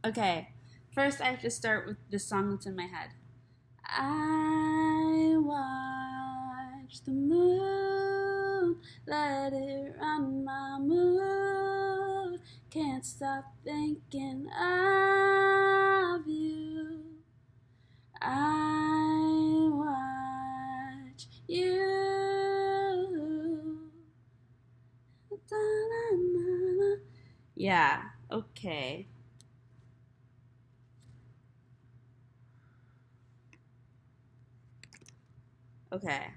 Okay. First, I have to start with the song that's in my head. I watch the moon, let it run my mood. Can't stop thinking of you. I watch you. Yeah, okay. Okay.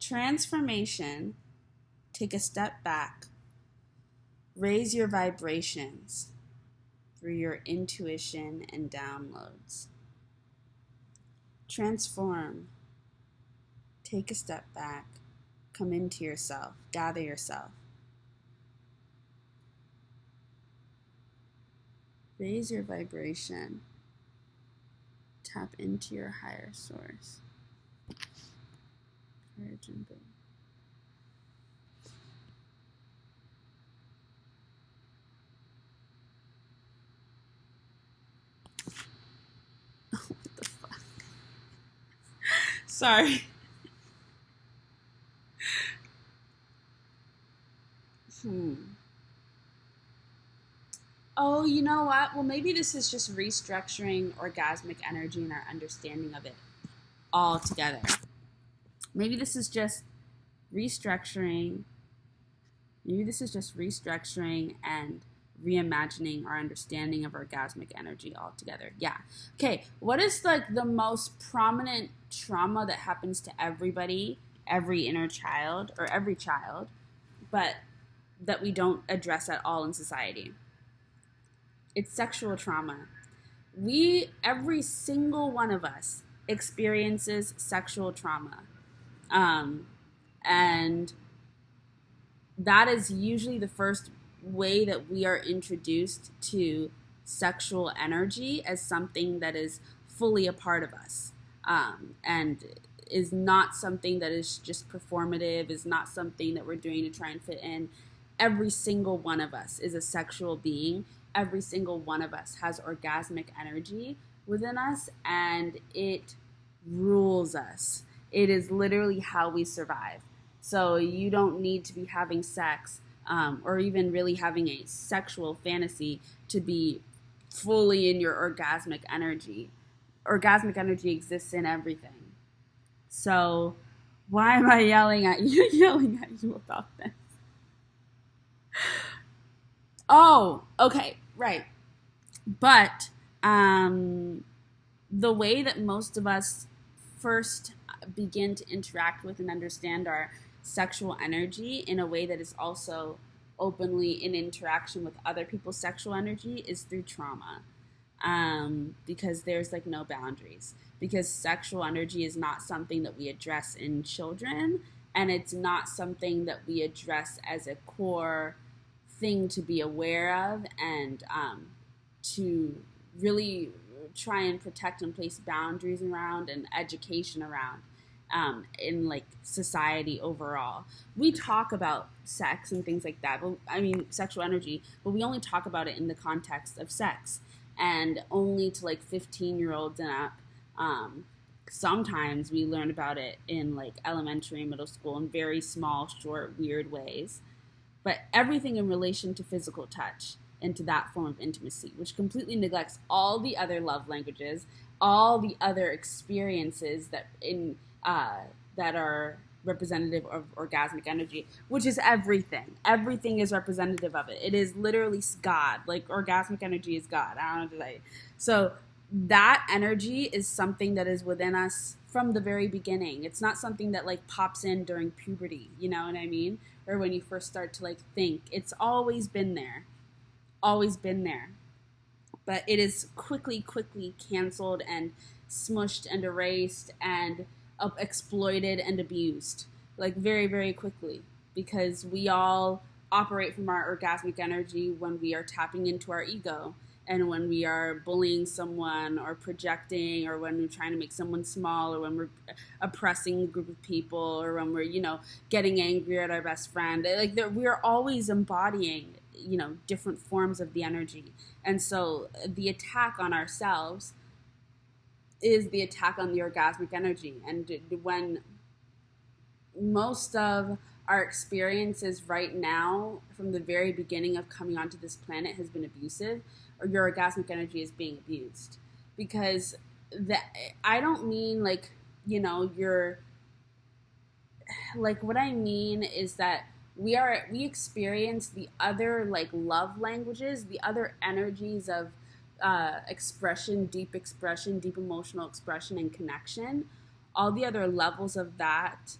Transformation. Take a step back. Raise your vibrations through your intuition and downloads. Transform. Take a step back. Come into yourself. Gather yourself. Raise your vibration. Tap into your higher source. Courage and boom. What the fuck? Sorry. Oh, you know what? Well, maybe this is just restructuring orgasmic energy and our understanding of it all together. Maybe this is just restructuring. Maybe this is just restructuring and reimagining our understanding of orgasmic energy altogether. Yeah. Okay. What is like the most prominent trauma that happens to everybody, every inner child, or every child, but that we don't address at all in society? It's sexual trauma. Every single one of us experiences sexual trauma. And that is usually the first way that we are introduced to sexual energy as something that is fully a part of us, and is not something that is just performative, is not something that we're doing to try and fit in. Every single one of us is a sexual being. Every single one of us has orgasmic energy within us, and it rules us. It is literally how we survive. So you don't need to be having sex, or even really having a sexual fantasy to be fully in your orgasmic energy. Orgasmic energy exists in everything. So why am I yelling at you about this? Oh, okay, right. But the way that most of us first begin to interact with and understand our sexual energy in a way that is also openly in interaction with other people's sexual energy is through trauma. Because there's like no boundaries. Because sexual energy is not something that we address in children, and it's not something that we address as a core thing to be aware of, and to really try and protect and place boundaries around and education around, in like society overall. We talk about sex and things like that, but I mean sexual energy, but we only talk about it in the context of sex, and only to like 15-year-olds and up. Sometimes we learn about it in like elementary and middle school in very small, short, weird ways. But everything in relation to physical touch and to that form of intimacy, which completely neglects all the other love languages, all the other experiences that are representative of orgasmic energy, which is everything. Everything is representative of it. It is literally God. Like orgasmic energy is God. I don't know what to say. So that energy is something that is within us from the very beginning. It's not something that like pops in during puberty, you know what I mean? Or when you first start to like think. It's always been there. Always been there. But it is quickly canceled and smushed and erased and exploited and abused. Like very, very quickly. Because we all operate from our orgasmic energy when we are tapping into our ego. and when we are bullying someone or projecting, or when we're trying to make someone small, or when we're oppressing a group of people, or when we're, getting angry at our best friend. Like, we're always embodying, different forms of the energy. And so the attack on ourselves is the attack on the orgasmic energy. And when most of our experiences right now, from the very beginning of coming onto this planet, has been abusive, or your orgasmic energy is being abused. Because I don't mean you're like, what I mean is that we experience the other love languages, the other energies of expression, deep emotional expression and connection. All the other levels of that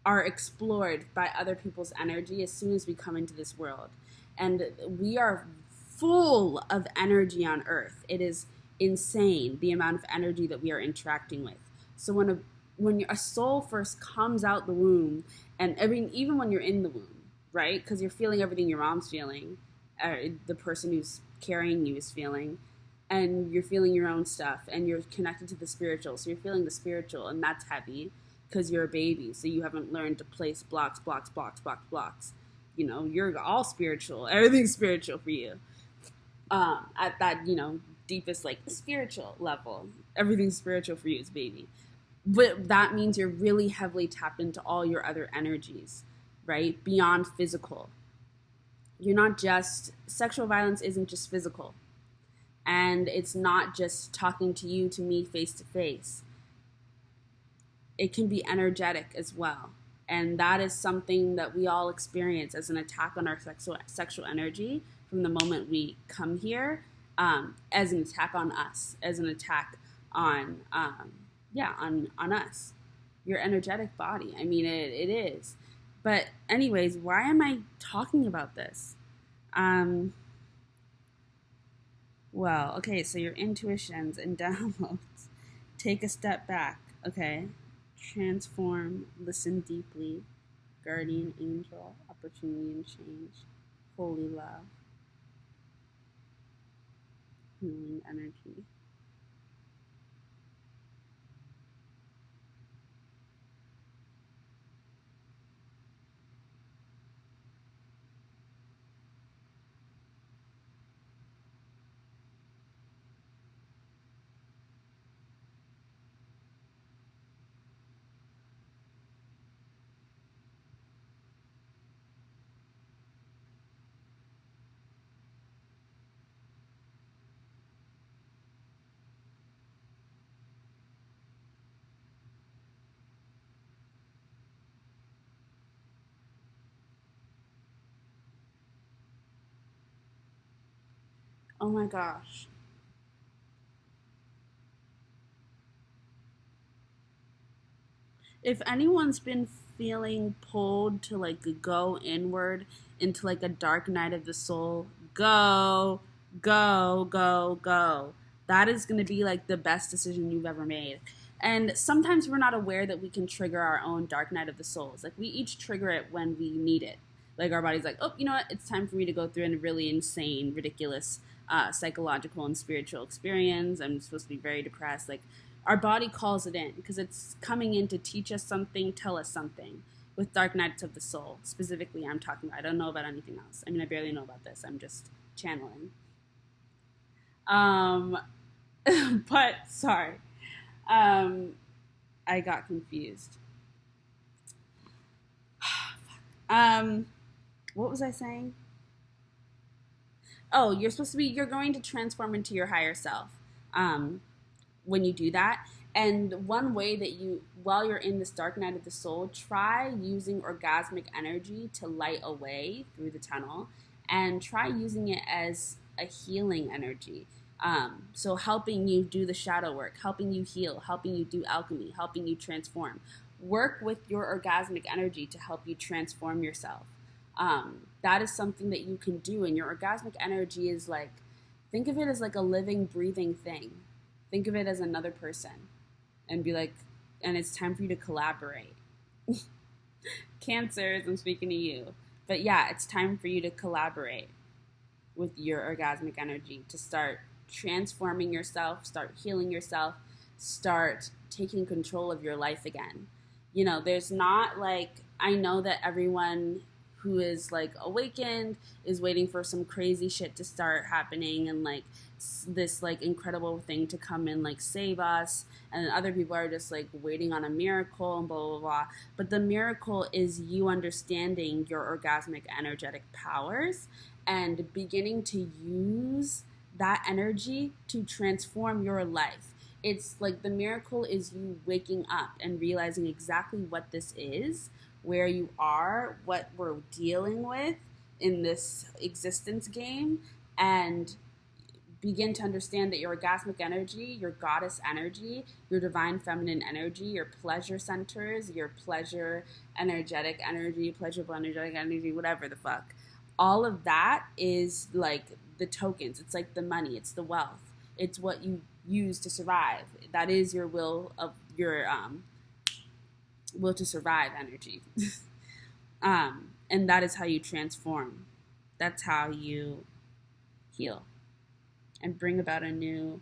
are explored by other people's energy as soon as we come into this world. And we are full of energy on Earth. It is insane the amount of energy that we are interacting with. So when a soul first comes out the womb, and even when you're in the womb, right? Because you're feeling everything your mom's feeling, the person who's carrying you is feeling, and you're feeling your own stuff, and you're connected to the spiritual. So you're feeling the spiritual, and that's heavy because you're a baby, so you haven't learned to place blocks. You're all spiritual. Everything's spiritual for you. At that, deepest, spiritual level, everything's spiritual for you as a baby. But that means you're really heavily tapped into all your other energies, right? Beyond physical. You're not just, sexual violence isn't just physical. And it's not just talking to you, to me, face to face. It can be energetic as well. And that is something that we all experience as an attack on our sexual energy from the moment we come here, as an attack on us, as an attack on us, your energetic body. I mean, it is. But anyways, why am I talking about this? Well, okay, so your intuitions and downloads. Take a step back, okay? Transform, listen deeply, guardian angel, opportunity and change, holy love, healing energy. Oh my gosh. If anyone's been feeling pulled to go inward into a dark night of the soul, go, go, go, go. That is going to be the best decision you've ever made. And sometimes we're not aware that we can trigger our own dark night of the souls. We each trigger it when we need it. Our body's oh, you know what? It's time for me to go through a really insane, ridiculous psychological and spiritual experience. I'm supposed to be very depressed. Our body calls it in because it's coming in to teach us something, tell us something. With Dark Nights of the Soul, specifically, I'm talking about. I don't know about anything else. I mean, I barely know about this. I'm just channeling. But, sorry. I got confused. What was I saying? Oh, you're going to transform into your higher self. When you do that. And one way that while you're in this dark night of the soul, try using orgasmic energy to light a way through the tunnel, and try using it as a healing energy. So helping you do the shadow work, helping you heal, helping you do alchemy, helping you transform. Work with your orgasmic energy to help you transform yourself. That is something that you can do. And your orgasmic energy is think of it as a living, breathing thing. Think of it as another person and be and it's time for you to collaborate. Cancers, I'm speaking to you. But yeah, it's time for you to collaborate. with your orgasmic energy, to start transforming yourself, start healing yourself, start taking control of your life again. You know, there's not like, I know that everyone who is like awakened is waiting for some crazy shit to start happening and like this like incredible thing to come and like save us, and other people are just like waiting on a miracle and blah blah blah. But the miracle is you understanding your orgasmic energetic powers and beginning to use that energy to transform your life. It's like the miracle is you waking up and realizing exactly what this is, where you are, what we're dealing with in this existence game, and begin to understand that your orgasmic energy, your goddess energy, your divine feminine energy, your pleasure centers, your pleasure energetic energy, pleasurable energetic energy, whatever the fuck. All of that is like the tokens. It's like the money. It's the wealth. It's what you use to survive. That is your will to survive energy. And that is how you transform. That's how you heal and bring about a new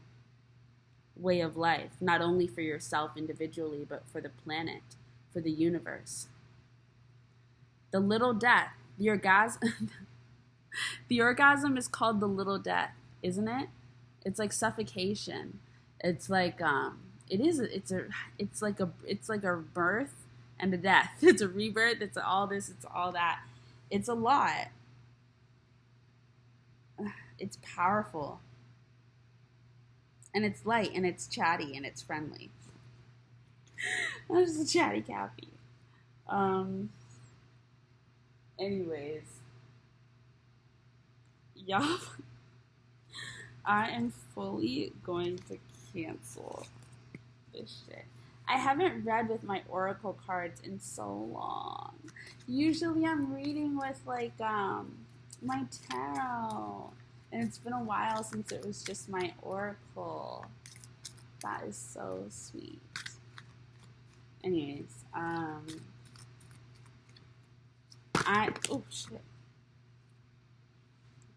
way of life, not only for yourself individually, but for the planet, for the universe. The little death, the orgasm, the orgasm is called the little death, isn't it? It's like suffocation. It's like it's like a birth and a death. It's a rebirth. It's all this. It's all that. It's a lot. It's powerful. And it's light, and it's chatty, and it's friendly. I'm just a chatty Cappy. Anyways. Y'all, I am fully going to cancel this shit. I haven't read with my oracle cards in so long. Usually I'm reading with like my tarot. And it's been a while since it was just my oracle. That is so sweet. Anyways, oh shit.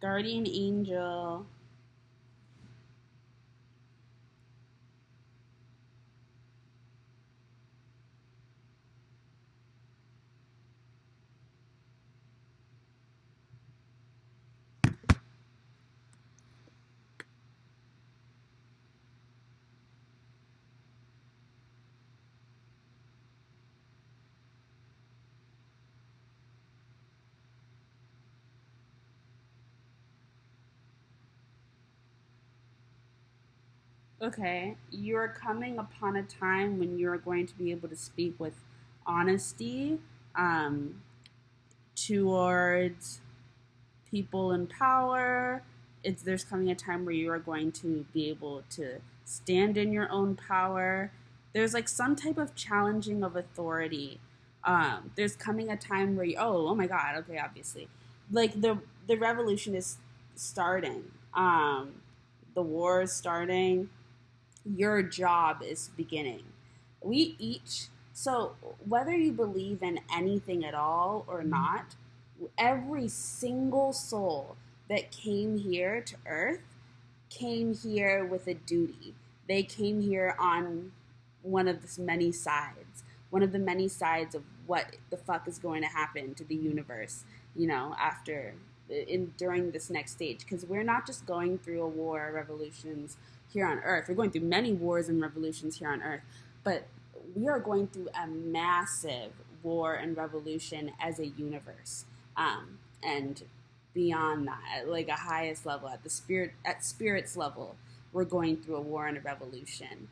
Guardian angel. Okay, you're coming upon a time when you're going to be able to speak with honesty um, towards people in power. There's coming a time where you are going to be able to stand in your own power. There's like some type of challenging of authority. There's coming a time where oh my God, okay, obviously, like the revolution is starting. The war is starting. Your job is beginning. We each, so whether you believe in anything at all or not, every single soul that came here to Earth came here with a duty. They came here on one of the many sides of what the fuck is going to happen to the universe, after during this next stage, because we're not just going through a war, revolutions here on Earth. We're going through many wars and revolutions here on Earth, but we are going through a massive war and revolution as a universe, and beyond that, at like a highest level, at spirit's level, we're going through a war and a revolution.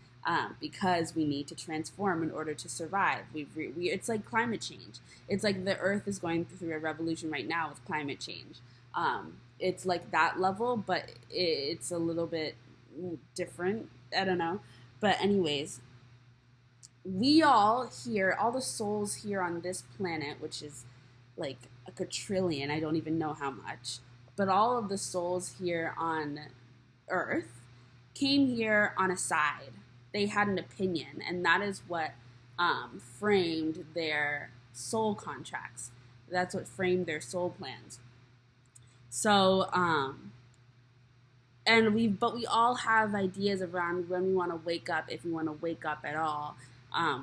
Because we need to transform in order to survive. It's like climate change. It's like the Earth is going through a revolution right now with climate change. It's like that level, but it's a little bit different. I don't know. But anyways, we all here, all the souls here on this planet, which is like a quadrillion, I don't even know how much, but all of the souls here on Earth came here on a side. They had an opinion, and that is what framed their soul contracts. That's what framed their soul plans. So but we all have ideas around when we want to wake up, if we want to wake up at all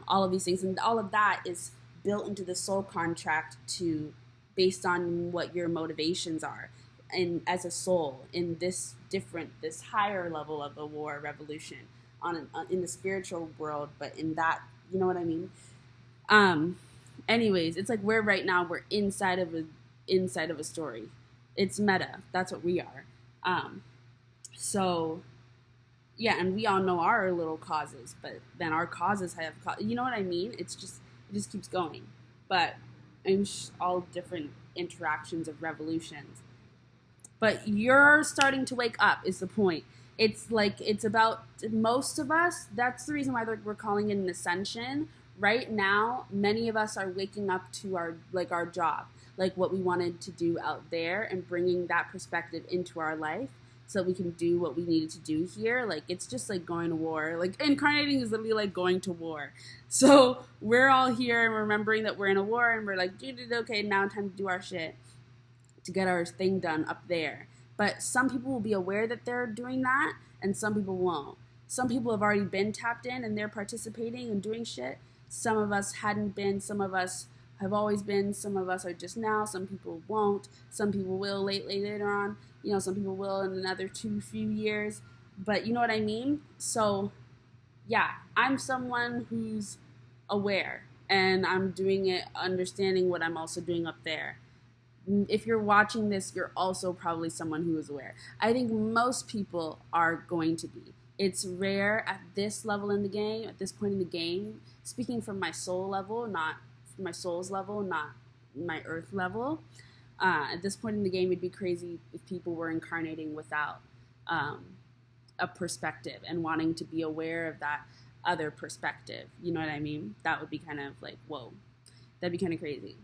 of these things, and all of that is built into the soul contract to based on what your motivations are, and as a soul in this higher level of the war revolution in the spiritual world, but in that, you know what I mean. Anyways, it's like we're inside of a story. It's meta. That's what we are. So yeah, and we all know our little causes, but then our causes have, you know what I mean? It just keeps going, but in all different interactions of revolutions. But you're starting to wake up is the point. It's about most of us. That's the reason why we're calling it an ascension. Right now, many of us are waking up to our job, like what we wanted to do out there, and bringing that perspective into our life so that we can do what we needed to do here. Like, it's just like going to war. Like, incarnating is literally like going to war. So we're all here and remembering that we're in a war, and we're like, okay, now time to do our shit, to get our thing done up there. But some people will be aware that they're doing that, and some people won't. Some people have already been tapped in, and they're participating and doing shit. Some of us hadn't been. Some of us have always been. Some of us are just now. Some people won't. Some people will later on. You know, some people will in another few years. But you know what I mean? So, yeah, I'm someone who's aware, and I'm doing it, understanding what I'm also doing up there. If you're watching this, you're also probably someone who is aware. I think most people are going to be. It's rare at this level in the game, at this point in the game, speaking from my soul level, not from my soul's level, not my earth level. At this point in the game, it'd be crazy if people were incarnating without a perspective and wanting to be aware of that other perspective. You know what I mean? That would be kind of like, whoa. That'd be kind of crazy.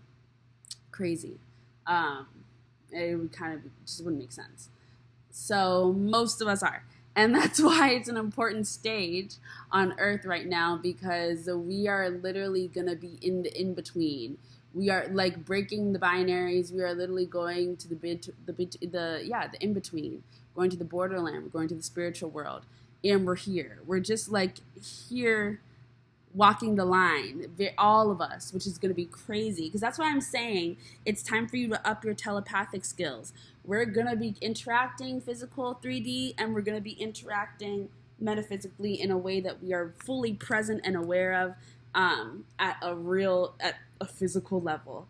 Crazy. It would kind of just wouldn't make sense. So most of us are. And that's why it's an important stage on Earth right now, because we are literally going to be in the in-between. We are like breaking the binaries. We are literally going to the in-between, going to the borderland. We're going to the spiritual world. And we're here. We're just like here walking the line, all of us, which is going to be crazy. Because that's why I'm saying it's time for you to up your telepathic skills. We're going to be interacting physical 3D, and we're going to be interacting metaphysically in a way that we are fully present and aware of at a physical level.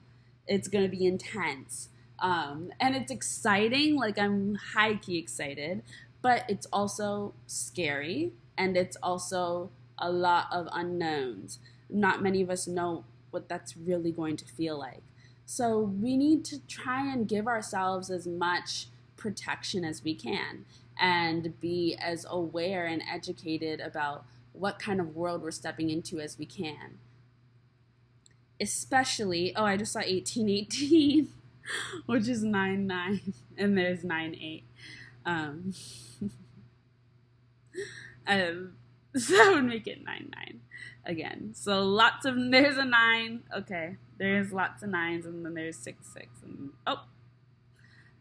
It's going to be intense. And it's exciting. Like, I'm high-key excited. But it's also scary, and it's also a lot of unknowns. Not many of us know what that's really going to feel like. So we need to try and give ourselves as much protection as we can and be as aware and educated about what kind of world we're stepping into as we can. Especially, I just saw 1818, which is 9-9, and there's 9-8. So that would make it 9-9 again. So there's a 9. Okay, there's lots of 9s, and then there's 6-6. And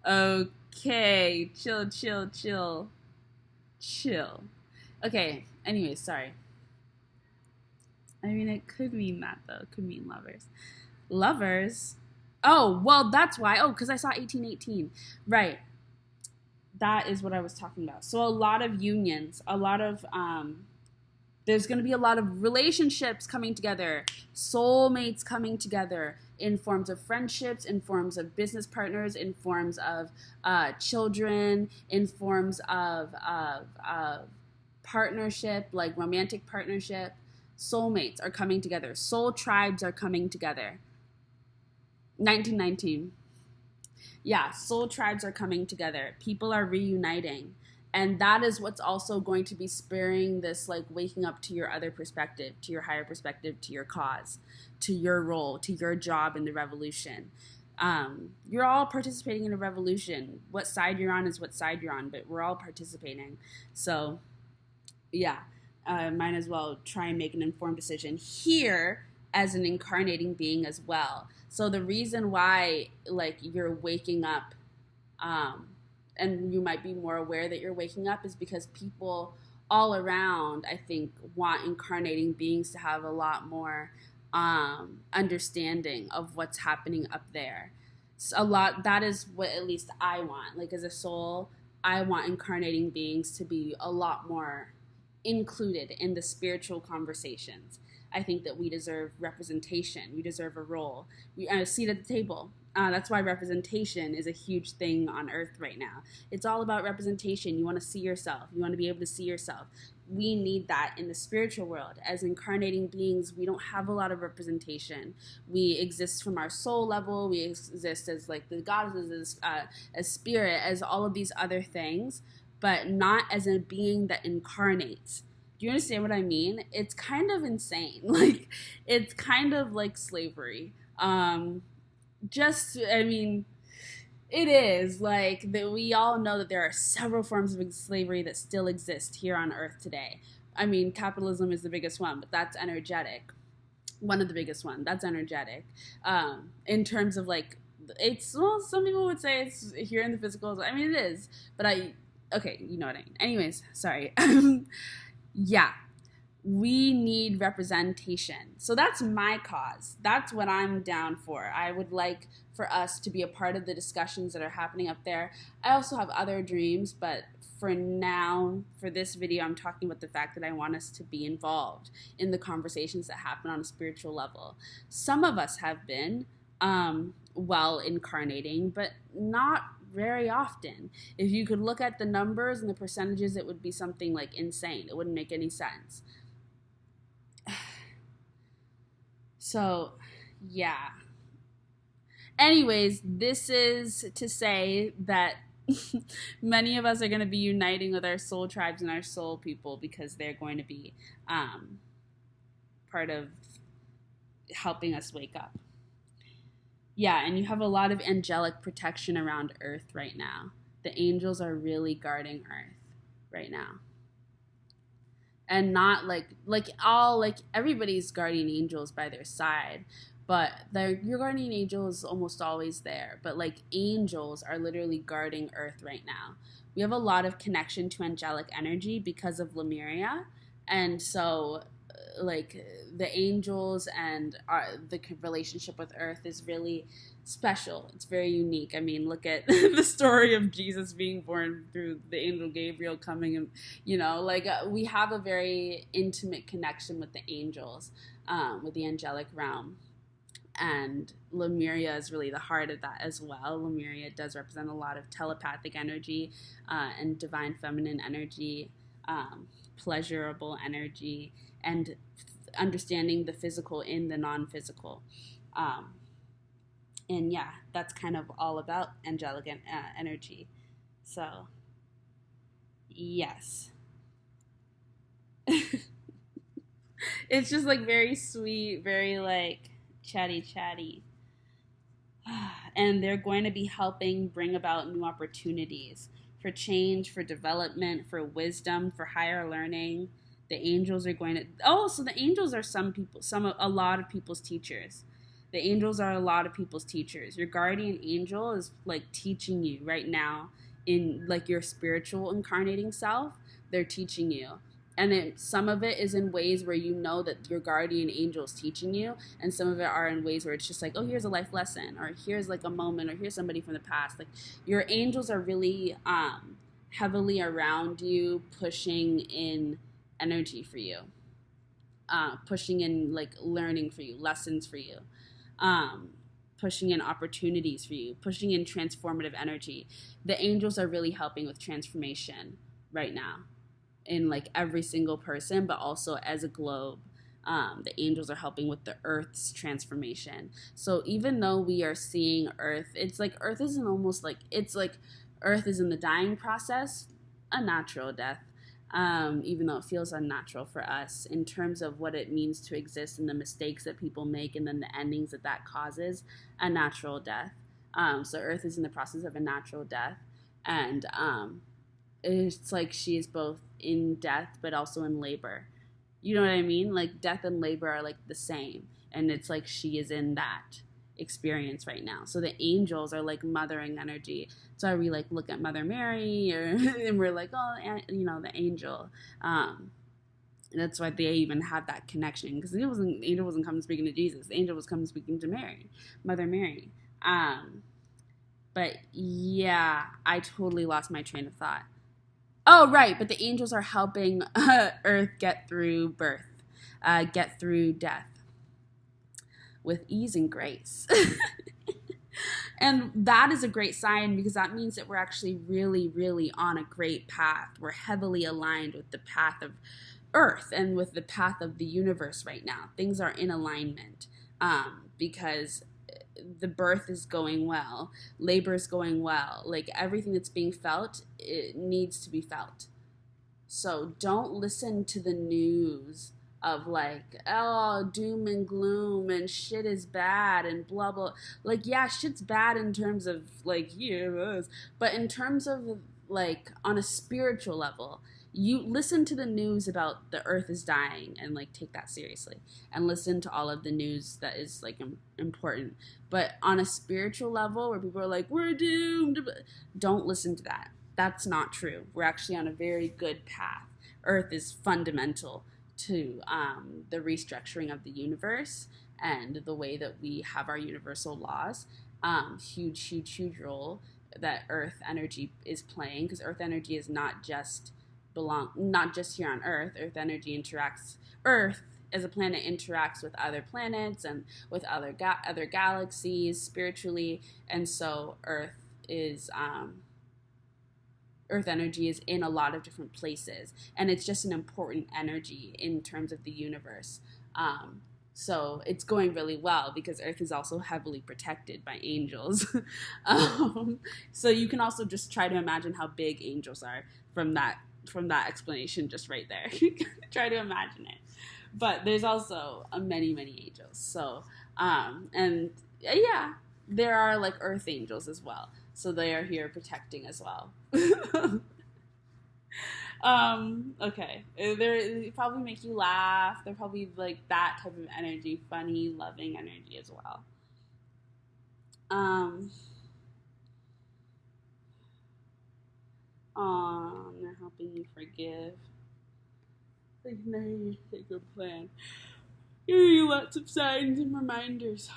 okay, chill. Okay, anyway, sorry. I mean, it could mean that, though. It could mean lovers. Lovers? Oh, well, that's why. Oh, because I saw 1818. Right. That is what I was talking about. So a lot of unions, there's going to be a lot of relationships coming together, soulmates coming together in forms of friendships, in forms of business partners, in forms of children, in forms of partnership, like romantic partnership. Soulmates are coming together. Soul tribes are coming together. 1919. Yeah, soul tribes are coming together. People are reuniting. And that is what's also going to be spurring this, like, waking up to your other perspective, to your higher perspective, to your cause, to your role, to your job in the revolution. You're all participating in a revolution. What side you're on is what side you're on, but we're all participating. So, yeah, might as well try and make an informed decision here as an incarnating being as well. So the reason why, like, you're waking up and you might be more aware that you're waking up, is because people all around, I think, want incarnating beings to have a lot more understanding of what's happening up there. So a lot, that is what at least I want. Like, as a soul, I want incarnating beings to be a lot more included in the spiritual conversations. I think that we deserve representation. We deserve a role. A seat at the table. That's why representation is a huge thing on Earth right now. It's all about representation. You want to see yourself. You want to be able to see yourself. We need that in the spiritual world. As incarnating beings, we don't have a lot of representation. We exist from our soul level. We exist as like the goddesses, as spirit, as all of these other things, but not as a being that incarnates. Do you understand what I mean? It's kind of insane. Like, it's kind of like slavery. It is like that. We all know that there are several forms of slavery that still exist here on Earth today. I mean, capitalism is the biggest one, but that's energetic. One of the biggest one. That's energetic. In terms of like, it's, well, some people would say it's here in the physical. I mean, it is, but okay, you know what I mean. Anyways, sorry. Yeah. We need representation. So that's my cause. That's what I'm down for. I would like for us to be a part of the discussions that are happening up there. I also have other dreams, but for now, for this video, I'm talking about the fact that I want us to be involved in the conversations that happen on a spiritual level. Some of us have been while incarnating, but not very often. If you could look at the numbers and the percentages, it would be something like insane. It wouldn't make any sense. So, yeah. Anyways, this is to say that many of us are going to be uniting with our soul tribes and our soul people, because they're going to be part of helping us wake up. Yeah, and you have a lot of angelic protection around Earth right now. The angels are really guarding Earth right now. And not like everybody's guardian angels by their side, but your guardian angel is almost always there. But like, angels are literally guarding Earth right now. We have a lot of connection to angelic energy because of Lemuria, and so like the angels and the relationship with Earth is really special. It's very unique. I mean, look at the story of Jesus being born through the angel Gabriel coming, and we have a very intimate connection with the angels, with the angelic realm. And Lemuria is really the heart of that as well. Lemuria does represent a lot of telepathic energy and divine feminine energy, pleasurable energy, and understanding the physical in the non-physical. And yeah, that's kind of all about angelic energy. So, yes. It's just like very sweet, very like chatty. And they're going to be helping bring about new opportunities for change, for development, for wisdom, for higher learning. The angels are going to... Oh, so the angels are a lot of people's teachers. The angels are a lot of people's teachers. Your guardian angel is like teaching you right now in like your spiritual incarnating self. They're teaching you. And some of it is in ways where you know that your guardian angel is teaching you, and some of it are in ways where it's just like, oh, here's a life lesson, or here's like a moment, or here's somebody from the past. Like, your angels are really heavily around you, pushing in energy for you, pushing in like learning for you, lessons for you, pushing in opportunities for you, pushing in transformative energy. The angels are really helping with transformation right now in like every single person, but also as a globe. The angels are helping with the Earth's transformation. So even though we are seeing Earth, it's like Earth isn't almost like, it's like Earth is in the dying process, a natural death. Even though it feels unnatural for us in terms of what it means to exist and the mistakes that people make and then the endings that causes, a natural death. So Earth is in the process of a natural death. And it's like she is both in death but also in labor. You know what I mean? Like, death and labor are like the same. And it's like she is in that. experience right now. So the angels are like mothering energy. So we like look at Mother Mary, and we're like, oh, the angel. That's why they even had that connection, because angel wasn't coming speaking to Jesus. The angel was coming speaking to Mary, Mother Mary. But yeah, I totally lost my train of thought. Oh, right, but the angels are helping Earth get through birth, get through death with ease and grace. And that is a great sign, because that means that we're actually really, really on a great path. We're heavily aligned with the path of Earth and with the path of the universe right now. Things are in alignment, because the birth is going well, labor is going well. Like everything that's being felt, it needs to be felt. So don't listen to the news of like, oh, doom and gloom and shit is bad and blah blah. Like, yeah, shit's bad in terms of like, yeah, but in terms of like on a spiritual level, you listen to the news about the earth is dying and like take that seriously, and listen to all of the news that is like important. But on a spiritual level where people are like, we're doomed, don't listen to that. That's not true. We're actually on a very good path. Earth is fundamental to the restructuring of the universe and the way that we have our universal laws. Huge role that earth energy is playing, because earth energy is not just here on Earth. Earth energy interacts. Earth as a planet interacts with other planets and with other galaxies spiritually, and so Earth energy is in a lot of different places, and it's just an important energy in terms of the universe. So it's going really well, because Earth is also heavily protected by angels. So you can also just try to imagine how big angels are from that explanation just right there. Try to imagine it. But there's also many angels. So and yeah, there are like earth angels as well, so they are here protecting as well. Okay, they probably make you laugh. They're probably like that type of energy, funny, loving energy as well. They're helping you forgive. Like, now you take a plan. Give you lots of signs and reminders.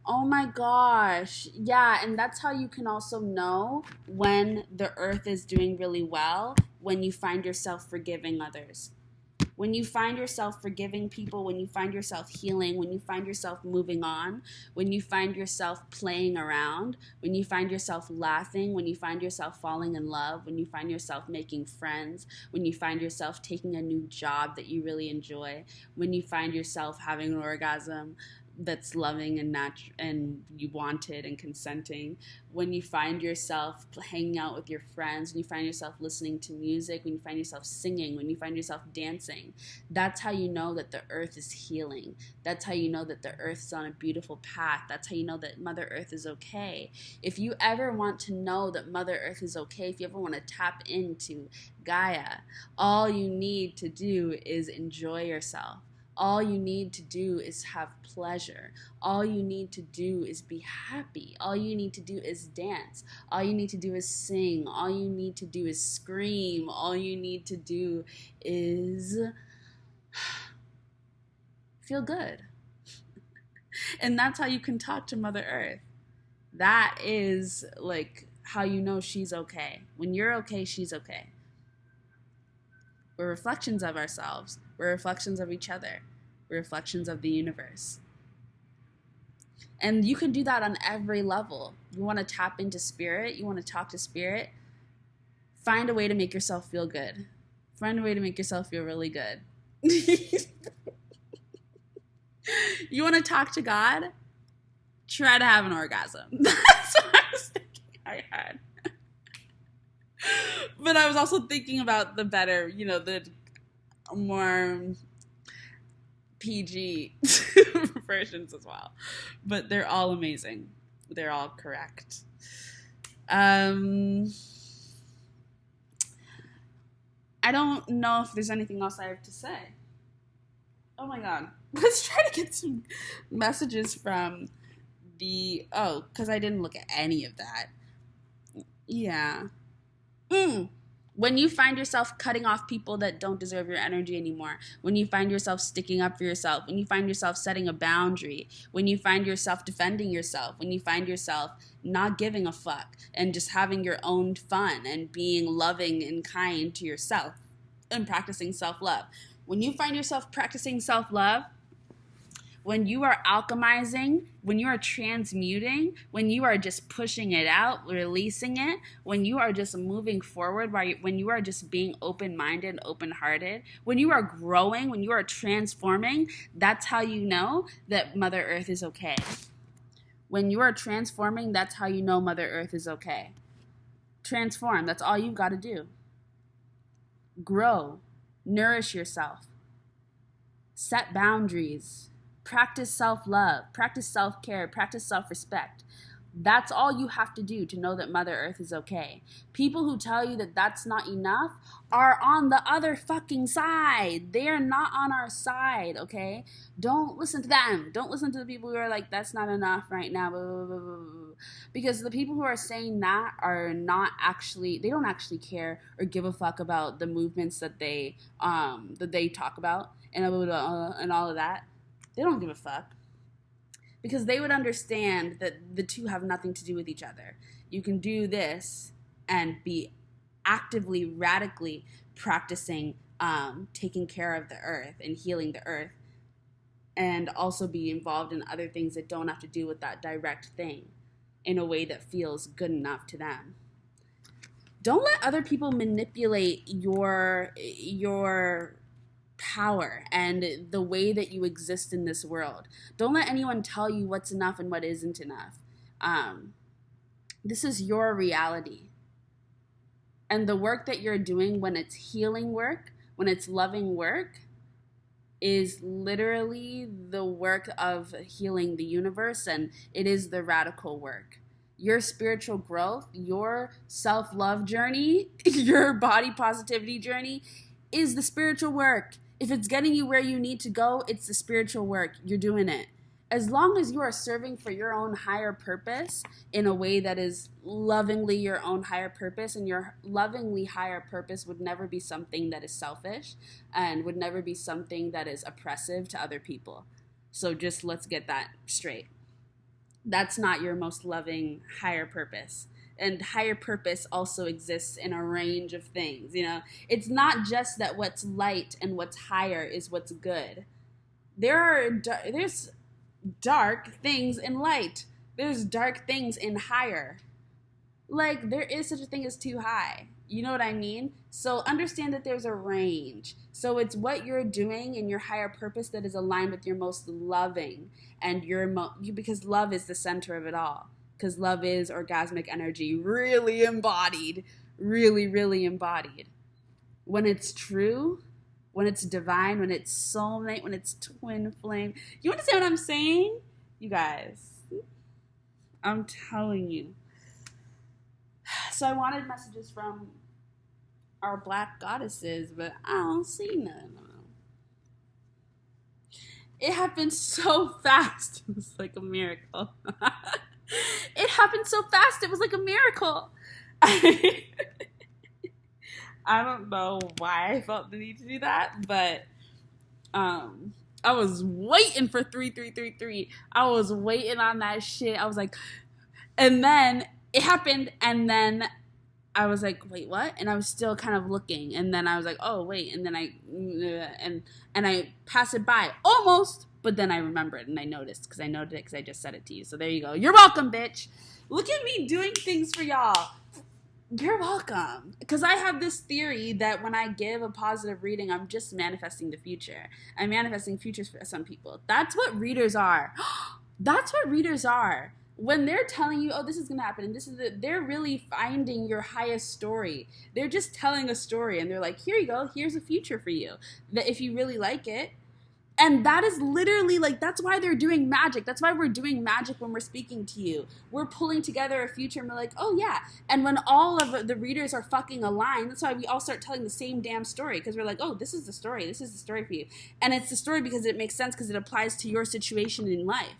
Oh my gosh. Yeah, and that's how you can also know when the earth is doing really well, when you find yourself forgiving others. When you find yourself forgiving people, when you find yourself healing, when you find yourself moving on, when you find yourself playing around, when you find yourself laughing, when you find yourself falling in love, when you find yourself making friends, when you find yourself taking a new job that you really enjoy, when you find yourself having an orgasm that's loving and natural and you wanted and consenting, when you find yourself hanging out with your friends, when you find yourself listening to music, when you find yourself singing, when you find yourself dancing, that's how you know that the earth is healing. That's how you know that the earth's on a beautiful path. That's how you know that Mother Earth is okay. If you ever want to know that Mother Earth is okay, if you ever want to tap into Gaia, all you need to do is enjoy yourself. All you need to do is have pleasure. All you need to do is be happy. All you need to do is dance. All you need to do is sing. All you need to do is scream. All you need to do is feel good. And that's how you can talk to Mother Earth. That is like how you know she's okay. When you're okay, she's okay. We're reflections of ourselves. We're reflections of each other. We're reflections of the universe. And you can do that on every level. You want to tap into spirit. You want to talk to spirit. Find a way to make yourself feel good. Find a way to make yourself feel really good. You want to talk to God? Try to have an orgasm. That's what I was thinking I had. But I was also thinking about the better, the more PG versions as well. But they're all amazing. They're all correct. I don't know if there's anything else I have to say. Oh my god. Let's try to get some messages from because I didn't look at any of that. Yeah. When you find yourself cutting off people that don't deserve your energy anymore, when you find yourself sticking up for yourself, when you find yourself setting a boundary, when you find yourself defending yourself, when you find yourself not giving a fuck and just having your own fun and being loving and kind to yourself and practicing self-love. When you find yourself practicing self-love, when you are alchemizing, when you are transmuting, when you are just pushing it out, releasing it, when you are just moving forward, when you are just being open-minded, open-hearted, when you are growing, when you are transforming, that's how you know that Mother Earth is okay. When you are transforming, that's how you know Mother Earth is okay. Transform, that's all you've got to do. Grow, nourish yourself, set boundaries, practice self-love, practice self-care, practice self-respect. That's all you have to do to know that Mother Earth is okay. People who tell you that that's not enough are on the other fucking side. They are not on our side, okay? Don't listen to them. Don't listen to the people who are like, that's not enough right now. Blah, blah, blah, blah. Because the people who are saying that are not actually, they don't actually care or give a fuck about the movements that they talk about and all of that. They don't give a fuck. Because they would understand that the two have nothing to do with each other. You can do this and be actively, radically practicing taking care of the earth and healing the earth, and also be involved in other things that don't have to do with that direct thing in a way that feels good enough to them. Don't let other people manipulate your power and the way that you exist in this world. Don't let anyone tell you what's enough and what isn't enough. This is your reality. And the work that you're doing, when it's healing work, when it's loving work, is literally the work of healing the universe, and it is the radical work. Your spiritual growth, your self-love journey, your body positivity journey is the spiritual work. If it's getting you where you need to go, it's the spiritual work. You're doing it. As long as you are serving for your own higher purpose in a way that is lovingly your own higher purpose, and your lovingly higher purpose would never be something that is selfish and would never be something that is oppressive to other people. So just let's get that straight. That's not your most loving higher purpose. And higher purpose also exists in a range of things, you know. It's not just that what's light and what's higher is what's good. There's dark things in light. There's dark things in higher. Like, there is such a thing as too high. You know what I mean? So understand that there's a range. So it's what you're doing in your higher purpose that is aligned with your most loving and because love is the center of it all. Because love is orgasmic energy, really embodied, really, really embodied. When it's true, when it's divine, when it's soulmate, when it's twin flame. You understand what I'm saying? You guys, I'm telling you. So I wanted messages from our black goddesses, but I don't see none. It happened so fast. It was like a miracle. It happened so fast. It was like a miracle. I don't know why I felt the need to do that, but I was waiting for 3333. I was waiting on that shit. I was like, and then it happened, and then I was like, wait, what? And I was still kind of looking, and then I was like, oh wait, and then I passed it by almost. But then I remembered and I noticed because I noted it because I just said it to you. So there you go. You're welcome, bitch. Look at me doing things for y'all. You're welcome. Because I have this theory that when I give a positive reading, I'm just manifesting the future. I'm manifesting futures for some people. That's what readers are. That's what readers are. When they're telling you, oh, this is going to happen, and they're really finding your highest story. They're just telling a story, and they're like, here you go. Here's a future for you. That if you really like it, And that is literally like, that's why they're doing magic. That's why we're doing magic when we're speaking to you. We're pulling together a future and we're like, oh yeah. And when all of the readers are fucking aligned, that's why we all start telling the same damn story. Because we're like, oh, this is the story. This is the story for you. And it's the story because it makes sense because it applies to your situation in life.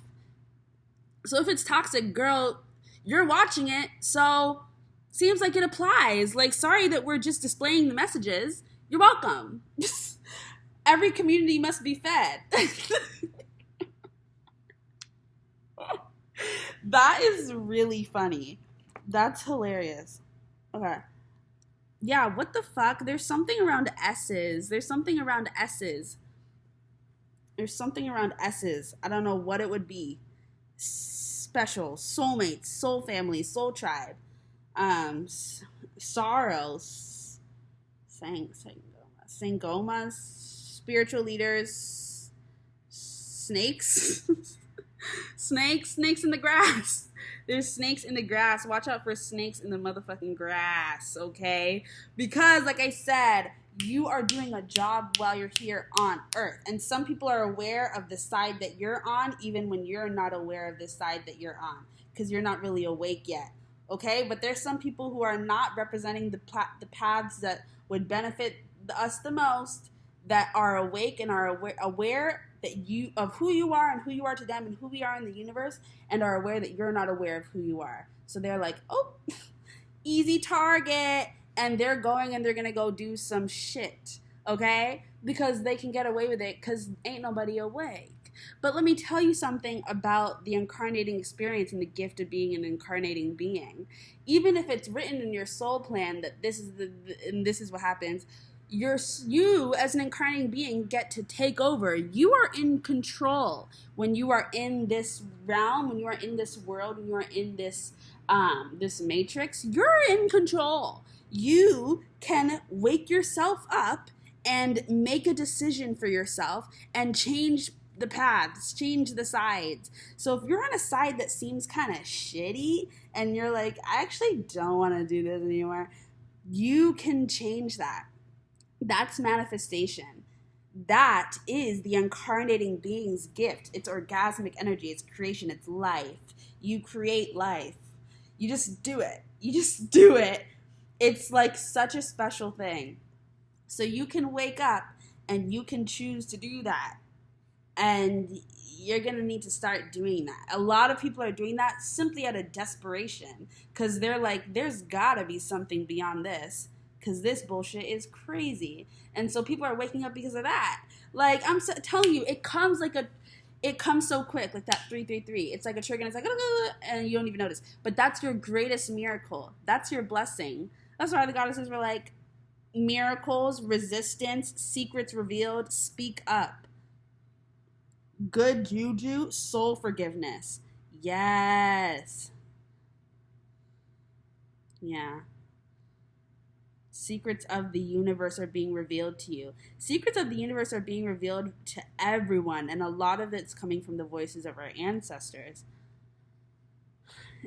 So if it's toxic, girl, you're watching it. So seems like it applies. Like, sorry that we're just displaying the messages. You're welcome. Every community must be fed. That is really funny. That's hilarious. Okay. Yeah, what the fuck? There's something around S's. There's something around S's. I don't know what it would be. Special, soulmates, soul family, soul tribe. Sorrows. Sangomas. Spiritual leaders. Snakes. Snakes in the grass. There's snakes in the grass. Watch out for snakes in the motherfucking grass, okay? Because, like I said, you are doing a job while you're here on Earth. And some people are aware of the side that you're on, even when you're not aware of the side that you're on, because you're not really awake yet, okay? But there's some people who are not representing the paths that would benefit us the most, that are awake and are aware that you of who you are and who you are to them and who we are in the universe, and are aware that you're not aware of who you are. So they're like, oh, easy target, and they're going and they're gonna go do some shit, okay? Because they can get away with it because ain't nobody awake. But let me tell you something about the incarnating experience and the gift of being an incarnating being. Even if it's written in your soul plan that this is what happens, you as an incarnating being get to take over. You are in control when you are in this realm, when you are in this world, when you are in this this matrix. You're in control. You can wake yourself up and make a decision for yourself and change the paths, change the sides. So if you're on a side that seems kind of shitty and you're like, I actually don't want to do this anymore, you can change that. That's manifestation. That is the incarnating being's gift. It's orgasmic energy. It's creation. It's life. You create life. You just do it. It's like such a special thing. So you can wake up and you can choose to do that. And you're going to need to start doing that. A lot of people are doing that simply out of desperation because they're like, there's got to be something beyond this, because this bullshit is crazy. And so people are waking up because of that. Like, I'm telling you, it comes so quick, like that 333. It's like a trigger, and it's like, and you don't even notice. But that's your greatest miracle. That's your blessing. That's why the goddesses were like, miracles, resistance, secrets revealed, speak up. Good juju, soul forgiveness. Yes. Yeah. Secrets of the universe are being revealed to you. Secrets of the universe are being revealed to everyone, and a lot of it's coming from the voices of our ancestors,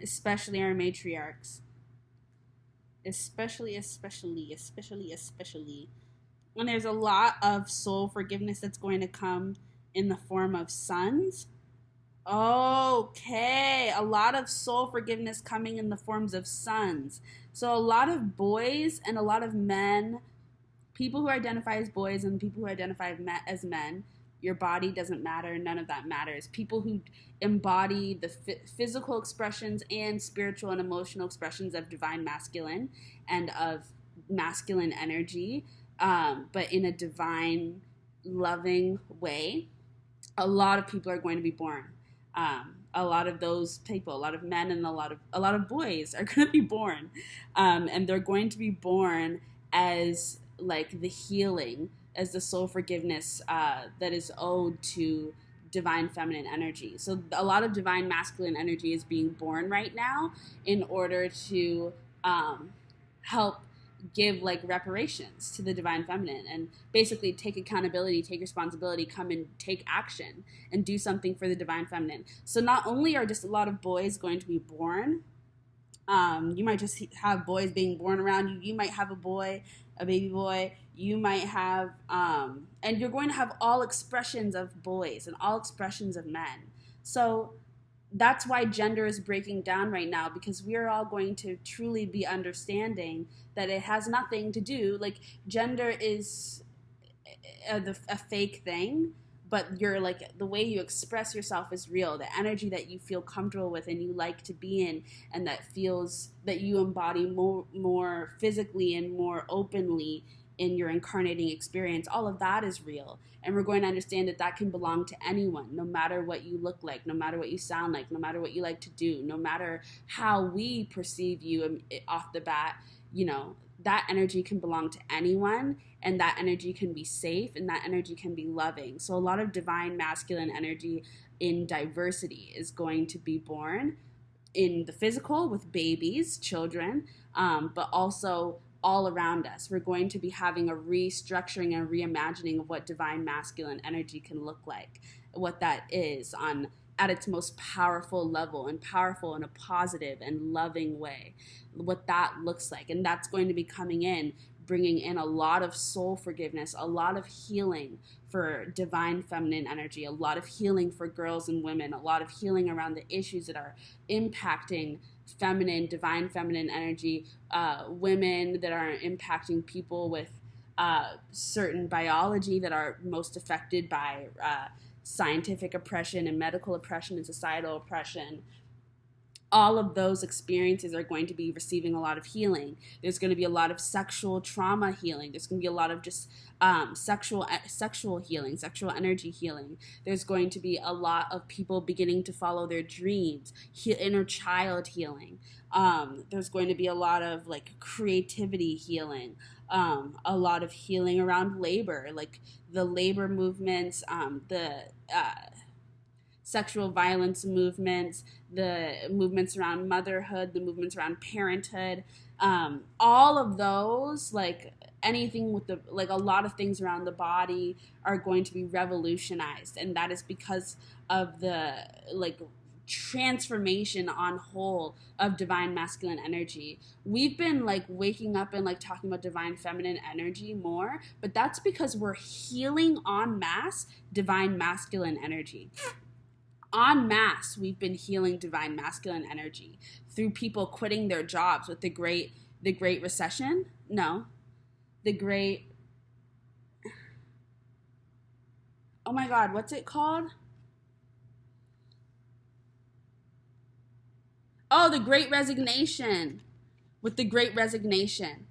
especially our matriarchs. Especially. And there's a lot of soul forgiveness that's going to come in the form of sons. Okay, a lot of soul forgiveness coming in the forms of sons. So a lot of boys and a lot of men, people who identify as boys and people who identify as men, your body doesn't matter. None of that matters. People who embody the physical expressions and spiritual and emotional expressions of divine masculine and of masculine energy, but in a divine, loving way, a lot of people are going to be born. A lot of those people, a lot of men and a lot of boys are going to be born, and they're going to be born as like the healing, as the soul forgiveness that is owed to divine feminine energy. So a lot of divine masculine energy is being born right now in order to help give like reparations to the divine feminine and basically take accountability, take responsibility, come and take action and do something for the divine feminine. So not only are just a lot of boys going to be born, You might just have boys being born around you. You might have a boy, a baby boy. You might have, and you're going to have all expressions of boys and all expressions of men. So that's why gender is breaking down right now, because we are all going to truly be understanding that it has nothing to do, like, gender is a fake thing, but you're like, the way you express yourself is real. The energy that you feel comfortable with and you like to be in, and that feels that you embody more physically and more openly in your incarnating experience, all of that is real. And we're going to understand that that can belong to anyone, no matter what you look like, no matter what you sound like, no matter what you like to do, no matter how we perceive you off the bat. You know, that energy can belong to anyone, and that energy can be safe, and that energy can be loving. So a lot of divine masculine energy in diversity is going to be born in the physical with babies, children, but also all around us. We're going to be having a restructuring and reimagining of what divine masculine energy can look like, what that is at its most powerful level, and powerful in a positive and loving way, what that looks like. And that's going to be coming in, bringing in a lot of soul forgiveness, a lot of healing for divine feminine energy, a lot of healing for girls and women, a lot of healing around the issues that are impacting feminine, divine feminine energy, women that are impacting people with certain biology that are most affected by scientific oppression and medical oppression and societal oppression. All of those experiences are going to be receiving a lot of healing. There's going to be a lot of sexual trauma healing. There's going to be a lot of just sexual healing, sexual energy healing. There's going to be a lot of people beginning to follow their dreams, inner child healing. There's going to be a lot of like creativity healing, a lot of healing around labor, like the labor movements, the sexual violence movements, the movements around motherhood, the movements around parenthood, all of those, like anything with a lot of things around the body are going to be revolutionized. And that is because of the transformation on whole of divine masculine energy. We've been waking up and talking about divine feminine energy more, but that's because we're healing en masse divine masculine energy. En masse, we've been healing divine masculine energy through people quitting their jobs with the Great Recession. No, oh my God, what's it called? Oh, the Great Resignation. With the Great Resignation.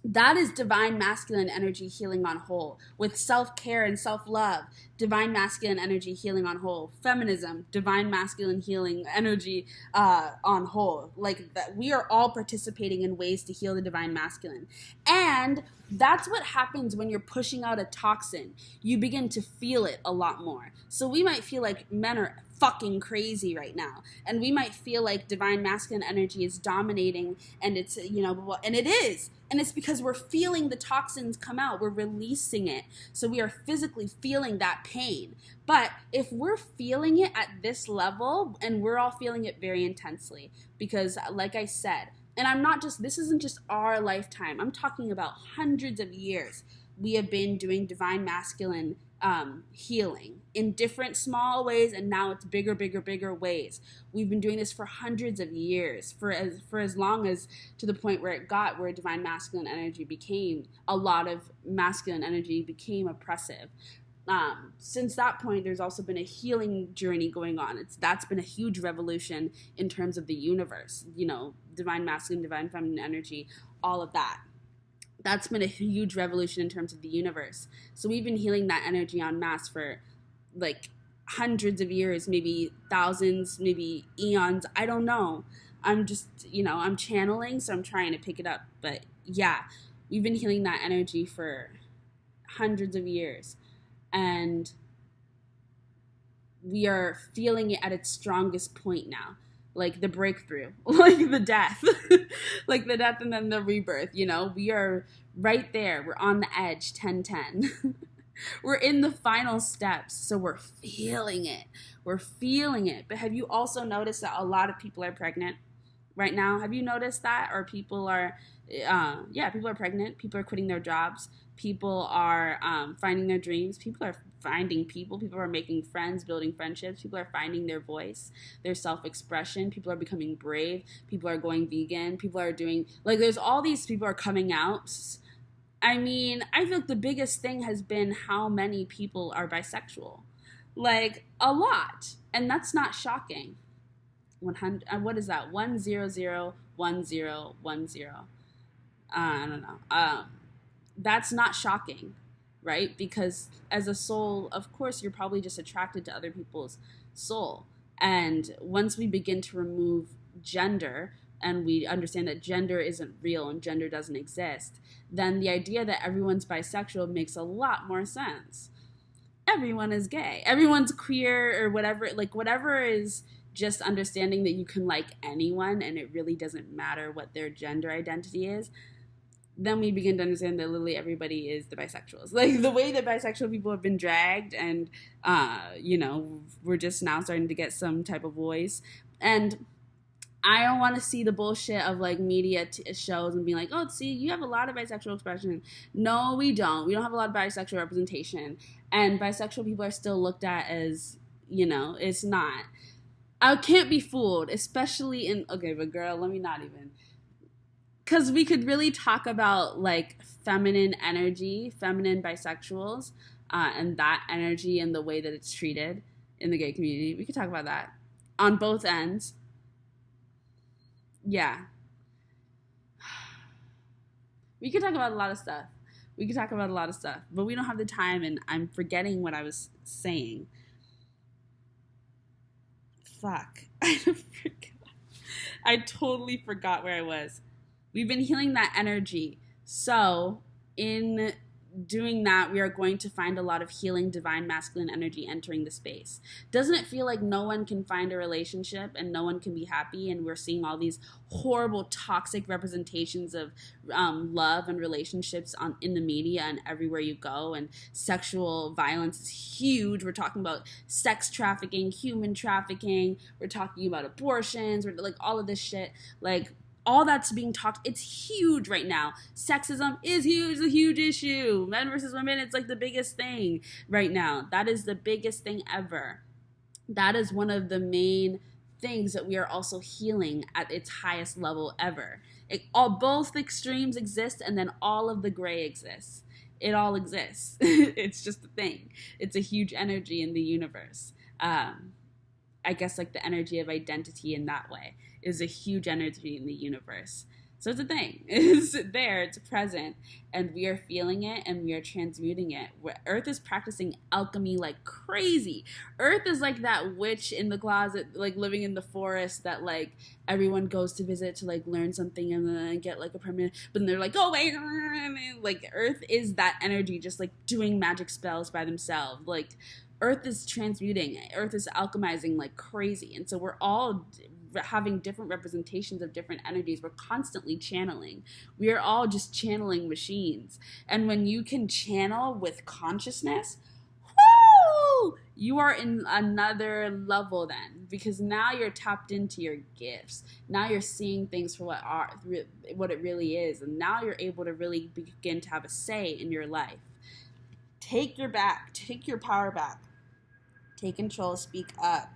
That is divine masculine energy healing on whole, with self-care and self-love, divine masculine energy healing on whole, feminism, divine masculine healing energy on whole. That, we are all participating in ways to heal the divine masculine. And that's what happens when you're pushing out a toxin. You begin to feel it a lot more. So we might feel like men are fucking crazy right now, and we might feel like divine masculine energy is dominating, and it's, and it is. And it's because we're feeling the toxins come out. We're releasing it. So we are physically feeling that pain. But if we're feeling it at this level, and we're all feeling it very intensely, because like I said, and this isn't just our lifetime. I'm talking about hundreds of years. We have been doing divine masculine healing in different small ways, and now it's bigger ways. We've been doing this for hundreds of years, for as long as, to the point where it got where divine masculine energy became, a lot of masculine energy became oppressive. Since that point, there's also been a healing journey going on. That's been a huge revolution in terms of the universe, divine masculine, divine feminine energy, all of that. That's been a huge revolution in terms of the universe. So we've been healing that energy en masse for hundreds of years, maybe thousands, maybe eons. I don't know. I'm just, I'm channeling, so I'm trying to pick it up. But yeah, we've been healing that energy for hundreds of years. And we are feeling it at its strongest point now. Like the breakthrough, like the death, like the death and then the rebirth, we are right there. We're on the edge, 10-10. We're in the final steps, so we're feeling it. But have you also noticed that a lot of people are pregnant? right now. Have you noticed that? Or people are, people are pregnant. People are quitting their jobs. People are finding their dreams. People are finding people. People are making friends, building friendships. People are finding their voice, their self-expression. People are becoming brave. People are going vegan. People are doing, like, there's all these people are coming out. I mean, I feel like the biggest thing has been how many people are bisexual. Like, a lot. And that's not shocking. 100, what is that? 1001010. I don't know. That's not shocking, right? Because as a soul, of course, you're probably just attracted to other people's soul. And once we begin to remove gender and we understand that gender isn't real and gender doesn't exist, then the idea that everyone's bisexual makes a lot more sense. Everyone is gay. Everyone's queer or whatever. Like, whatever is just understanding that you can like anyone and it really doesn't matter what their gender identity is, then we begin to understand that literally everybody is the bisexuals. Like, the way that bisexual people have been dragged and, we're just now starting to get some type of voice. And I don't want to see the bullshit of, like, media shows and being like, oh, see, you have a lot of bisexual expression. No, we don't. We don't have a lot of bisexual representation. And bisexual people are still looked at as, it's not. I can't be fooled, especially but girl, let me not even. Because we could really talk about, like, feminine energy, feminine bisexuals, and that energy and the way that it's treated in the gay community. We could talk about that on both ends. Yeah. We could talk about a lot of stuff. But we don't have the time, and I'm forgetting what I was saying. Fuck. I totally forgot where I was. We've been healing that energy. So in doing that, we are going to find a lot of healing divine masculine energy entering the space. Doesn't it feel like no one can find a relationship and no one can be happy, and we're seeing all these horrible toxic representations of love and relationships in the media and everywhere you go, and sexual violence is huge. We're talking about sex trafficking, human trafficking, we're talking about abortions, we're like all of this shit, like all that's being talked, it's huge right now. Sexism is huge, a huge issue. Men versus women, it's like the biggest thing right now. That is the biggest thing ever. That is one of the main things that we are also healing at its highest level ever. Both extremes exist, and then all of the gray exists. It all exists. It's just a thing. It's a huge energy in the universe. I guess like the energy of identity in that way is a huge energy in the universe. So it's a thing. It's there, it's present, and we are feeling it and we are transmuting it. Earth is practicing alchemy like crazy. Earth is like that witch in the closet, like living in the forest that like everyone goes to visit to like learn something and then get like a permanent, but then they're like, oh wait, like Earth is that energy just like doing magic spells by themselves. Like Earth is transmuting, Earth is alchemizing like crazy. And so we're all having different representations of different energies. We're constantly channeling. We are all just channeling machines. And when you can channel with consciousness, whoo, you are in another level then, because now you're tapped into your gifts. Now you're seeing things for what it really is. And now you're able to really begin to have a say in your life. Take your power back. Take control, speak up.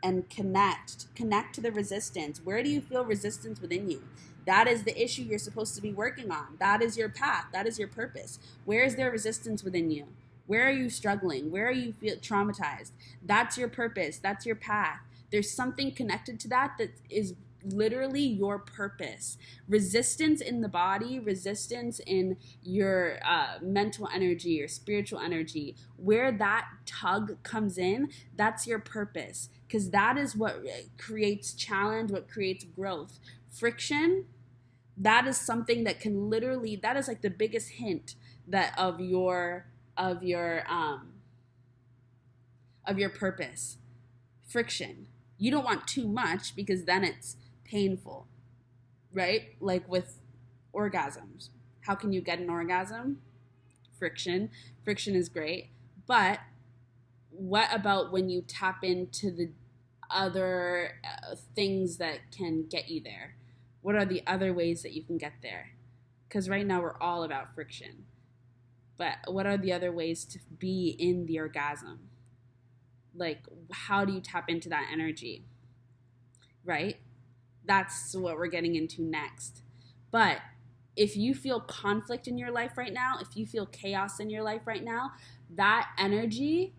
And connect to the resistance. Where do you feel resistance within you? That is the issue you're supposed to be working on. That is your path. That is your purpose. Where is there resistance within you? Where are you struggling? Where are you feel traumatized? That's your purpose. That's your path. There's something connected to that is literally your purpose. Resistance in the body, resistance in your mental energy, your spiritual energy, where that tug comes in, that's your purpose. Because that is what creates challenge, what creates growth. Friction, that is something that can literally, that is like the biggest hint that of your purpose. Friction. You don't want too much because then it's painful, right? Like with orgasms. How can you get an orgasm? Friction. Friction is great. But what about when you tap into the other things that can get you there? What are the other ways that you can get there? Because right now we're all about friction. But what are the other ways to be in the orgasm? Like, how do you tap into that energy? Right? That's what we're getting into next. But if you feel conflict in your life right now, if you feel chaos in your life right now, that energy,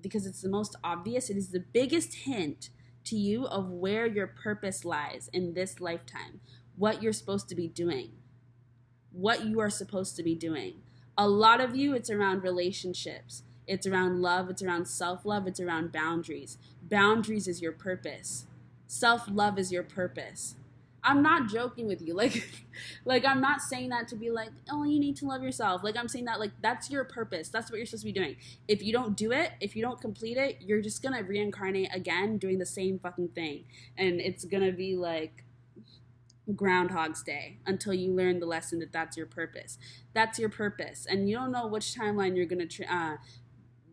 because it's the most obvious, it is the biggest hint to you of where your purpose lies in this lifetime, what you're supposed to be doing, what you are supposed to be doing. A lot of you, it's around relationships. It's around love. It's around self-love. It's around boundaries. Boundaries is your purpose. Self-love is your purpose. I'm not joking with you. Like I'm not saying that to be like, oh, you need to love yourself. Like, I'm saying that, like, that's your purpose. That's what you're supposed to be doing. If you don't do it, if you don't complete it, you're just going to reincarnate again doing the same fucking thing. And it's going to be like Groundhog's Day until you learn the lesson that that's your purpose. That's your purpose. And you don't know which timeline you're going to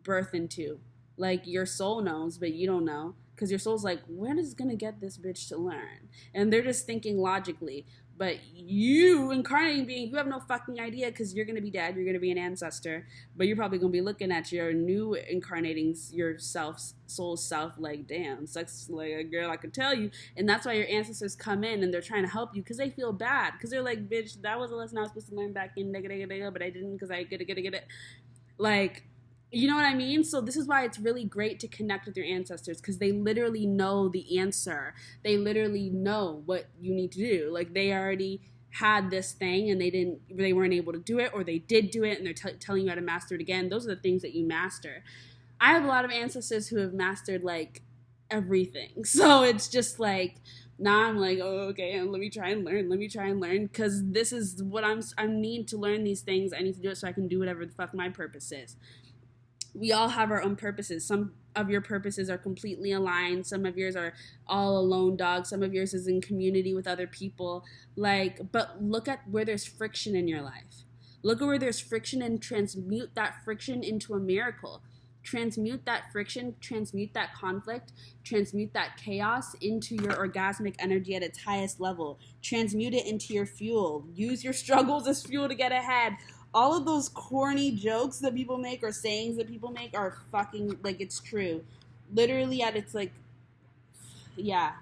birth into. Like, your soul knows, but you don't know. Because your soul's like, when is going to get this bitch to learn? And they're just thinking logically. But you, incarnating being, you have no fucking idea, because you're going to be dead. You're going to be an ancestor. But you're probably going to be looking at your new incarnating yourself, soul self, like, damn, sucks like a girl, I could tell you. And that's why your ancestors come in and they're trying to help you, because they feel bad. Because they're like, bitch, that was a lesson I was supposed to learn back in, but I didn't, because I get it. Like, you know what I mean? So this is why it's really great to connect with your ancestors, because they literally know the answer. They literally know what you need to do. Like, they already had this thing and they weren't able to do it, or they did do it and they're telling you how to master it again. Those are the things that you master. I have a lot of ancestors who have mastered, like, everything. So it's just like, now I'm like, oh, okay, let me try and learn, because this is what I need to learn these things. I need to do it so I can do whatever the fuck my purpose is. We all have our own purposes. Some of your purposes are completely aligned. Some of yours are all alone dog. Some of yours is in community with other people. Like, but look at where there's friction in your life. Look at where there's friction and transmute that friction into a miracle. Transmute that friction, transmute that conflict, transmute that chaos into your orgasmic energy at its highest level. Transmute it into your fuel. Use your struggles as fuel to get ahead. All of those corny jokes that people make or sayings that people make are fucking, like, it's true. Literally at its, like, yeah.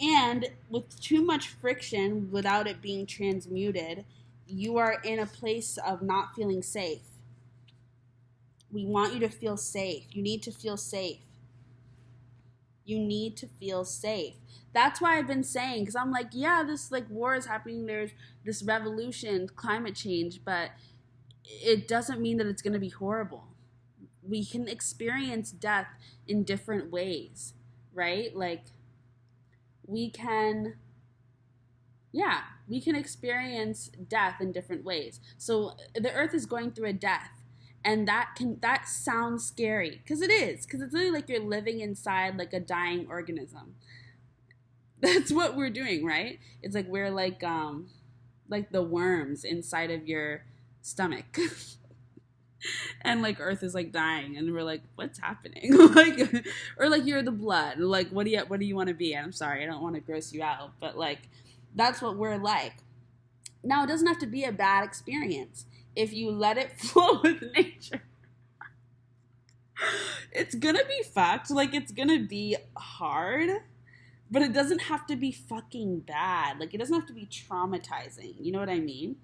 And with too much friction without it being transmuted, you are in a place of not feeling safe. We want you to feel safe. You need to feel safe. You need to feel safe. That's why I've been saying, because I'm like, yeah, this, like, war is happening. There's this revolution, climate change, but it doesn't mean that it's going to be horrible. We can experience death in different ways, right? Like, we can experience death in different ways. So the earth is going through a death. And that sounds scary, because it is, because it's literally like you're living inside, like, a dying organism. That's what we're doing, right? It's like we're like the worms inside of your stomach. And, like, earth is, like, dying, and we're like, what's happening? Like, or like you're the blood. Like, what do you want to be? And I'm sorry, I don't want to gross you out, but, like, that's what we're like. Now, it doesn't have to be a bad experience. If you let it flow with nature, it's gonna be fucked. Like, it's gonna be hard, but it doesn't have to be fucking bad. Like, it doesn't have to be traumatizing. You know what I mean?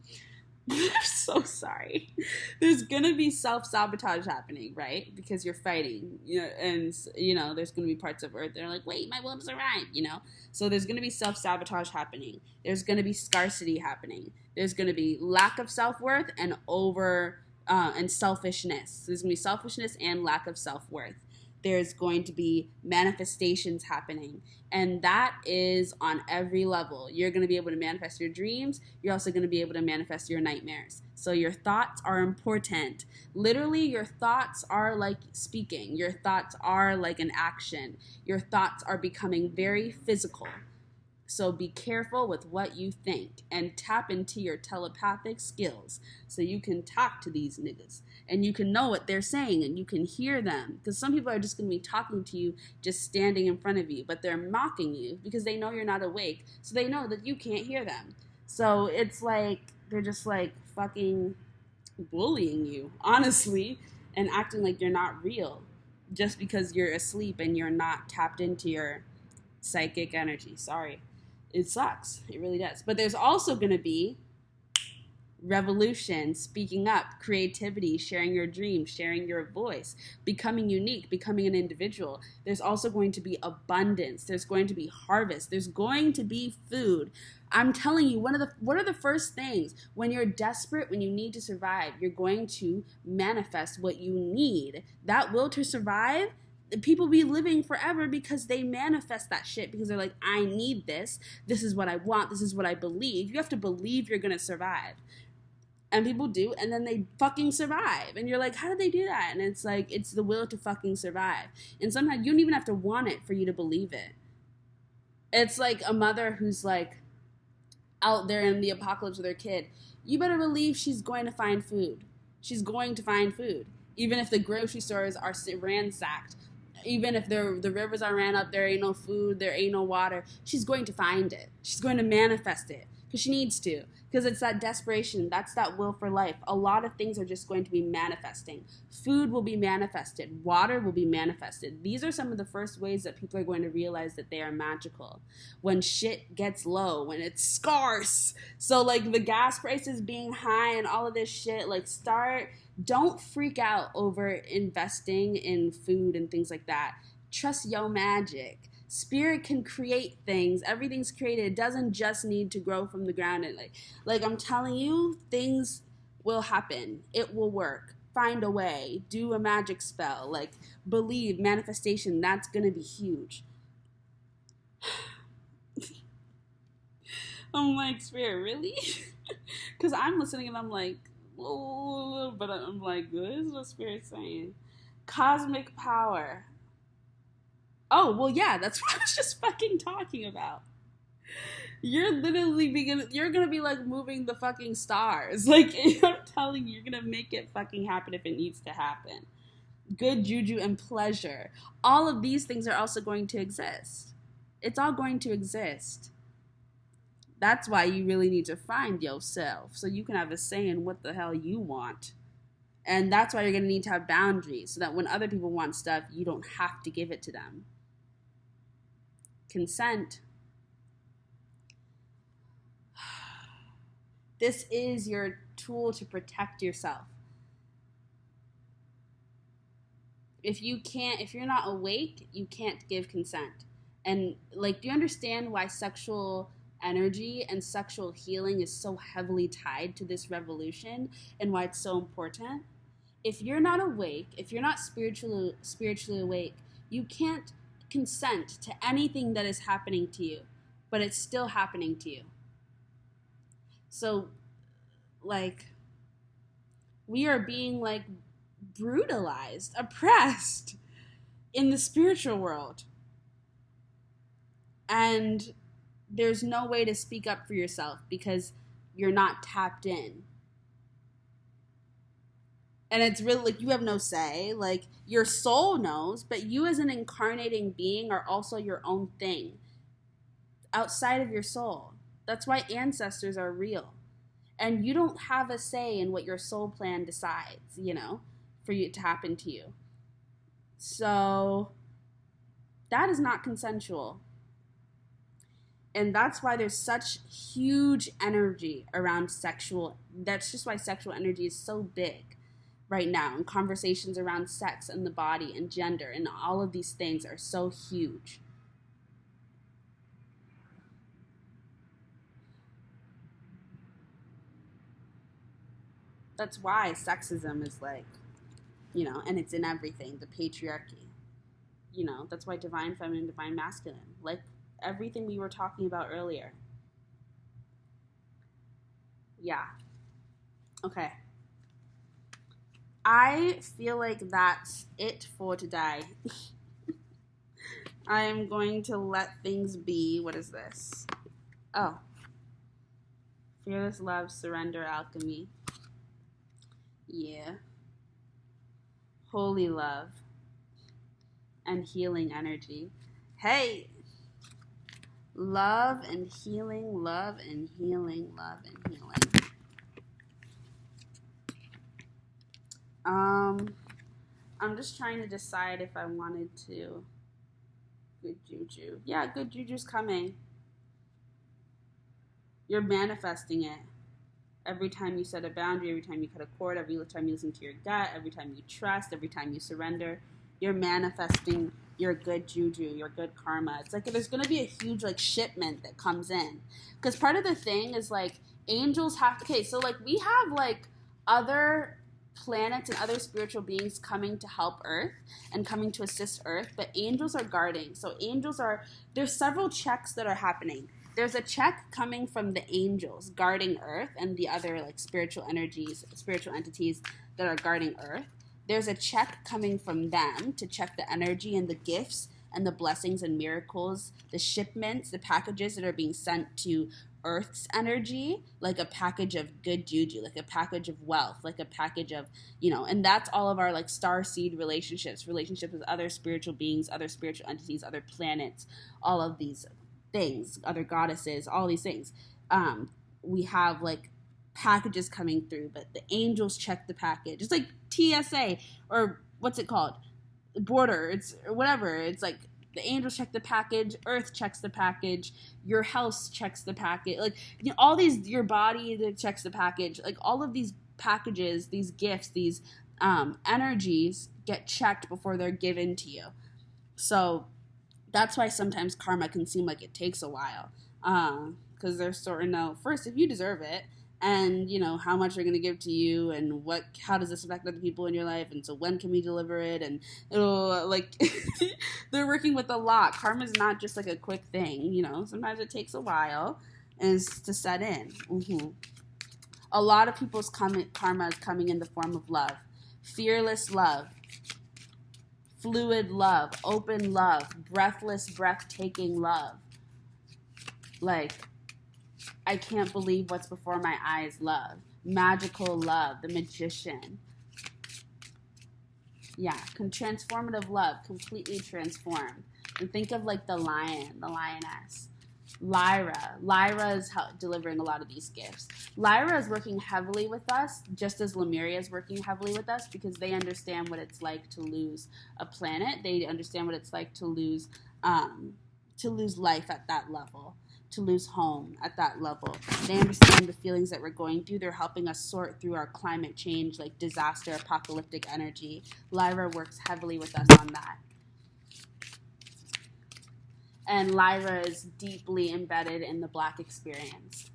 I'm so sorry. There's gonna be self-sabotage happening, right? Because you're fighting, and, there's gonna be parts of Earth that are like, wait, my wolves arrived, So there's gonna be self-sabotage happening. There's gonna be scarcity happening. There's gonna be lack of self-worth and and selfishness. There's gonna be selfishness and lack of self-worth. There's going to be manifestations happening. And that is on every level. You're going to be able to manifest your dreams. You're also going to be able to manifest your nightmares. So your thoughts are important. Literally, your thoughts are like speaking. Your thoughts are like an action. Your thoughts are becoming very physical. So be careful with what you think and tap into your telepathic skills so you can talk to these niggas and you can know what they're saying and you can hear them. Because some people are just going to be talking to you just standing in front of you, but they're mocking you because they know you're not awake. So they know that you can't hear them. So it's like they're just like fucking bullying you, honestly, and acting like you're not real just because you're asleep and you're not tapped into your psychic energy. Sorry. It sucks. It really does. But there's also going to be revolution, speaking up, creativity, sharing your dreams, sharing your voice, becoming unique, becoming an individual. There's also going to be abundance. There's going to be harvest. There's going to be food. I'm telling you, what are the first things when you're desperate, when you need to survive, you're going to manifest what you need. That will to survive. People be living forever because they manifest that shit because they're like, I need this. This is what I want. This is what I believe. You have to believe you're going to survive. And people do, and then they fucking survive. And you're like, how did they do that? And it's like, it's the will to fucking survive. And sometimes you don't even have to want it for you to believe it. It's like a mother who's like out there in the apocalypse with her kid. You better believe she's going to find food. She's going to find food. Even if the grocery stores are ransacked. Even if the rivers are ran up, there ain't no food, there ain't no water, she's going to find it. She's going to manifest it because she needs to. Because it's that desperation. That's that will for life. A lot of things are just going to be manifesting. Food will be manifested. Water will be manifested. These are some of the first ways that people are going to realize that they are magical. When shit gets low, when it's scarce. So like the gas prices being high and all of this shit, like don't freak out over investing in food and things like that. Trust your magic. Spirit can create things. Everything's created. It doesn't just need to grow from the ground. And like I'm telling you, things will happen. It will work. Find a way. Do a magic spell. Like believe, manifestation. That's gonna be huge. I'm like, Spirit, really? Because I'm listening and I'm like, oh, but I'm like, this is what Spirit's saying. Cosmic power. Oh, well, yeah, that's what I was just fucking talking about. You're literally you're gonna be like moving the fucking stars. Like, I'm telling you, you're gonna make it fucking happen if it needs to happen. Good juju and pleasure. All of these things are also going to exist. It's all going to exist. That's why you really need to find yourself so you can have a say in what the hell you want. And that's why you're going to need to have boundaries so that when other people want stuff, you don't have to give it to them. Consent. This is your tool to protect yourself. If you're not awake, you can't give consent. And like, do you understand why sexual energy and sexual healing is so heavily tied to this revolution and why it's so important? If you're not awake, if you're not spiritually awake, you can't consent to anything that is happening to you, but it's still happening to you. So, like, we are being, like, brutalized, oppressed in the spiritual world. And there's no way to speak up for yourself because you're not tapped in. And it's really like you have no say. Like, your soul knows, but you as an incarnating being are also your own thing outside of your soul. That's why ancestors are real. And you don't have a say in what your soul plan decides, for you to happen to you. So that is not consensual. And that's why there's such huge energy around that's just why sexual energy is so big right now. And conversations around sex and the body and gender and all of these things are so huge. That's why sexism is like, and it's in everything, the patriarchy. That's why divine feminine, divine masculine. Like, everything we were talking about earlier. Yeah. Okay. I feel like that's it for today. I am going to let things be. What is this? Oh, fearless love, surrender, alchemy. Yeah. Holy love and healing energy. Hey, love and healing, love and healing, love and healing. I'm just trying to decide if I wanted to. Good juju. Yeah, good juju's coming. You're manifesting it. Every time you set a boundary, every time you cut a cord, every time you listen to your gut, every time you trust, every time you surrender, you're manifesting your good juju, your good karma. It's like there's going to be a huge like shipment that comes in. Because part of the thing is like angels have, okay, so like we have like other planets and other spiritual beings coming to help Earth and coming to assist Earth, but angels are guarding. So there's several checks that are happening. There's a check coming from the angels guarding Earth and the other like spiritual energies, spiritual entities that are guarding Earth. There's a check coming from them to check the energy and the gifts and the blessings and miracles, the shipments, the packages that are being sent to Earth's energy, like a package of good juju, like a package of wealth, like a package of, and that's all of our like star seed relationships with other spiritual beings, other spiritual entities, other planets, all of these things, other goddesses, all these things. We have like packages coming through, but the angels check the package. It's like TSA or what's it called? Border. It's whatever. It's like the angels check the package, Earth checks the package, your house checks the package. Like all these, your body that checks the package. Like all of these packages, these gifts, these energies get checked before they're given to you. So that's why sometimes karma can seem like it takes a while, because they're sort of know first if you deserve it, and how much they're going to give to you, and how does this affect other people in your life, and so when can we deliver it, and it'll like they're working with a lot. Karma is not just like a quick thing, sometimes it takes a while to set in. A lot of people's karma is coming in the form of love, fearless love, fluid love, open love, breathless, breathtaking love. Like, I can't believe what's before my eyes love. Magical love, the magician. Yeah, transformative love, completely transformed. And think of like the lion, the lioness. Lyra is delivering a lot of these gifts. Lyra is working heavily with us, just as Lemuria is working heavily with us, because they understand what it's like to lose a planet. They understand what it's like to lose life at that level, to lose home at that level. They understand the feelings that we're going through. They're helping us sort through our climate change, like disaster, apocalyptic energy. Lyra works heavily with us on that. And Lyra is deeply embedded in the Black experience.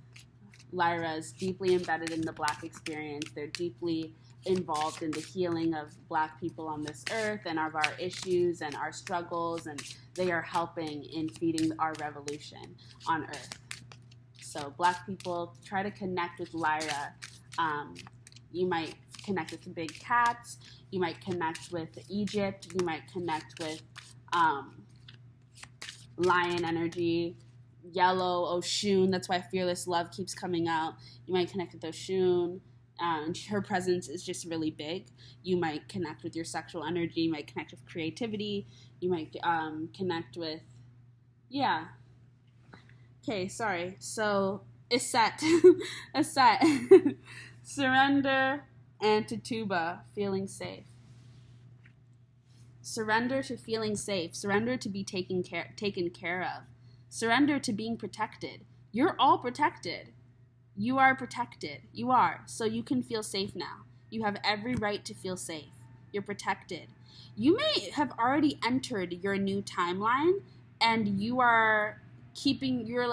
Lyra is deeply embedded in the Black experience. They're deeply involved in the healing of Black people on this earth and of our issues and our struggles, and they are helping in feeding our revolution on earth. So Black people, try to connect with Lyra. You might connect with the big cats. You might connect with Egypt. You might connect with lion energy, yellow, Oshun. That's why fearless love keeps coming out. You might connect with Oshun. Her presence is just really big. You might connect with your sexual energy. You might connect with creativity. You might connect with, yeah. Okay, sorry. So, Iset. Iset. Surrender and Tituba, feeling safe. Surrender to feeling safe. Surrender to be taken care of. Surrender to being protected. You're all protected. You are protected. You are. So you can feel safe now. You have every right to feel safe. You're protected. You may have already entered your new timeline, and you are your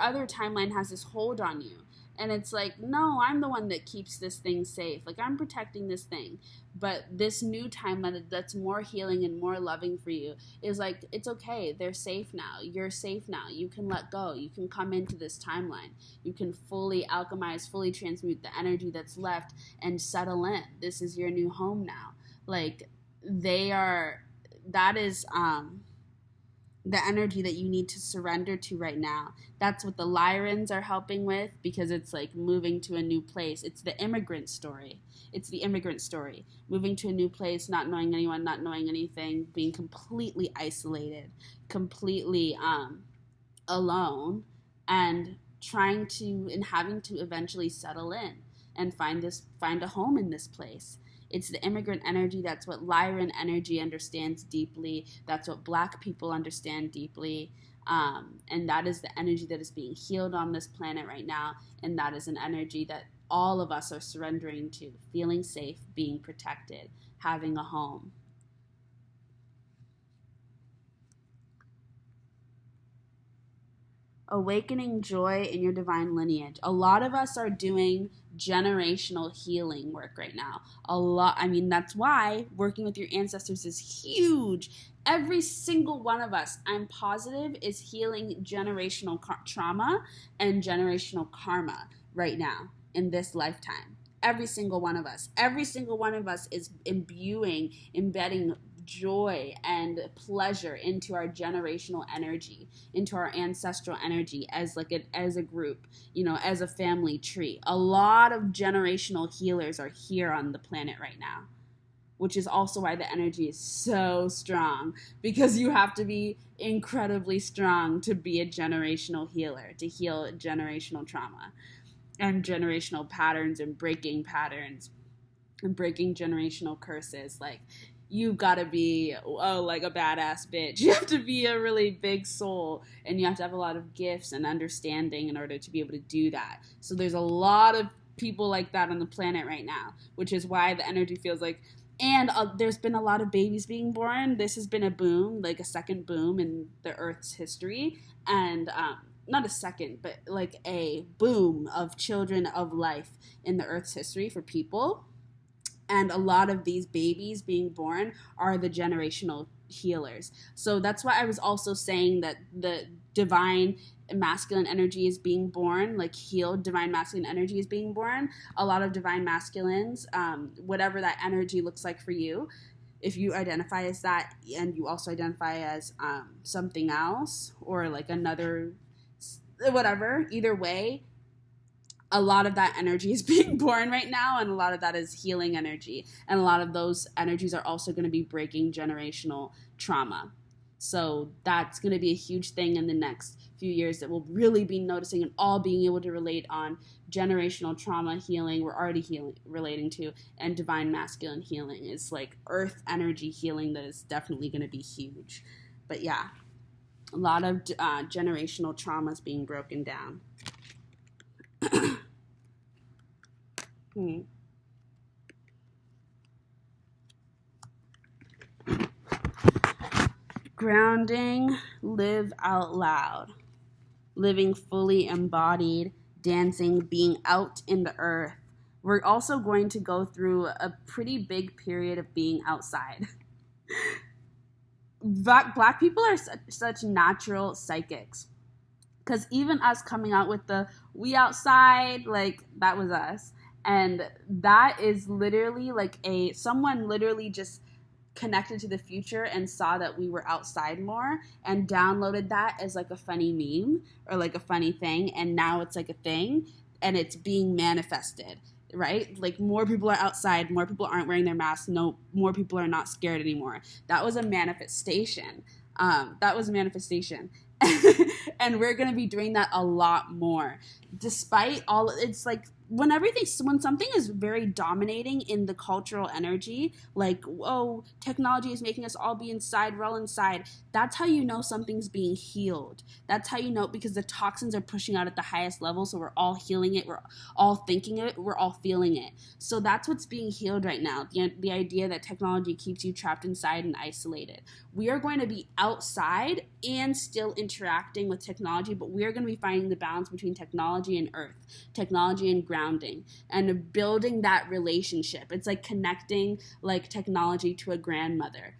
other timeline has this hold on you. And it's like, no, I'm the one that keeps this thing safe. Like, I'm protecting this thing. But this new timeline that's more healing and more loving for you is like, it's okay. They're safe now. You're safe now. You can let go. You can come into this timeline. You can fully alchemize, fully transmute the energy that's left and settle in. This is your new home now. Like, the energy that you need to surrender to right now. That's what the Lyrans are helping with, because it's like moving to a new place. It's the immigrant story. It's the immigrant story. Moving to a new place, not knowing anyone, not knowing anything, being completely isolated, completely alone, and trying to and having to eventually settle in and find a home in this place. It's the immigrant energy. That's what Lyran energy understands deeply. That's what Black people understand deeply. And that is the energy that is being healed on this planet right now. And that is an energy that all of us are surrendering to, feeling safe, being protected, having a home. Awakening joy in your divine lineage. A lot of us are doing generational healing work right now. That's why working with your ancestors is huge. Every single one of us, I'm positive, is healing generational trauma and generational karma right now in this lifetime. Every single one of us. Every single one of us is embedding joy and pleasure into our generational energy, into our ancestral energy as a group, as a family tree. A lot of generational healers are here on the planet right now, which is also why the energy is so strong, because you have to be incredibly strong to be a generational healer, to heal generational trauma and generational patterns and breaking generational curses. Like, you've got to be, like a badass bitch. You have to be a really big soul, and you have to have a lot of gifts and understanding in order to be able to do that. So there's a lot of people like that on the planet right now, which is why the energy feels like, and there's been a lot of babies being born. This has been a boom, like a second boom in the Earth's history, and not a second, but like a boom of children of life in the Earth's history for people. And a lot of these babies being born are the generational healers. So that's why I was also saying that the divine masculine energy is being born, like healed divine masculine energy is being born. A lot of divine masculines, whatever that energy looks like for you, if you identify as that and you also identify as something else or like another, whatever, either way, a lot of that energy is being born right now, and a lot of that is healing energy. And a lot of those energies are also going to be breaking generational trauma. So that's going to be a huge thing in the next few years that we'll really be noticing and all being able to relate on generational trauma healing. We're already relating to, and divine masculine healing is like earth energy healing that is definitely going to be huge. But yeah, a lot of generational traumas being broken down. Grounding, live out loud, living fully embodied, dancing, being out in the earth. We're also going to go through a pretty big period of being outside. Black people are such natural psychics. Because even us coming out with the we outside, like, that was us. And that is literally like someone literally just connected to the future and saw that we were outside more and downloaded that as like a funny meme or like a funny thing. And now it's like a thing and it's being manifested, right? Like, more people are outside, more people aren't wearing their masks, no, more people are not scared anymore. That was a manifestation. And we're going to be doing that a lot more. Despite all, it's like when something is very dominating in the cultural energy, like, whoa, technology is making us all be inside, we're all inside. That's how you know something's being healed. That's how you know, because the toxins are pushing out at the highest level, so we're all healing it, we're all thinking it, we're all feeling it. So that's what's being healed right now, the idea that technology keeps you trapped inside and isolated. We are going to be outside and still interacting with technology, but we are going to be finding the balance between technology and earth, technology and grounding, and building that relationship. It's like connecting like technology to a grandmother.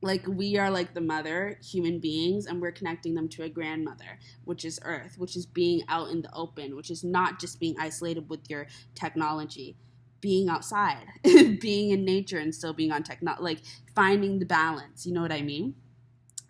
Like, we are like the mother, human beings, and we're connecting them to a grandmother, which is earth, which is being out in the open, which is not just being isolated with your technology, being outside, being in nature and still being on like finding the balance. You know what I mean?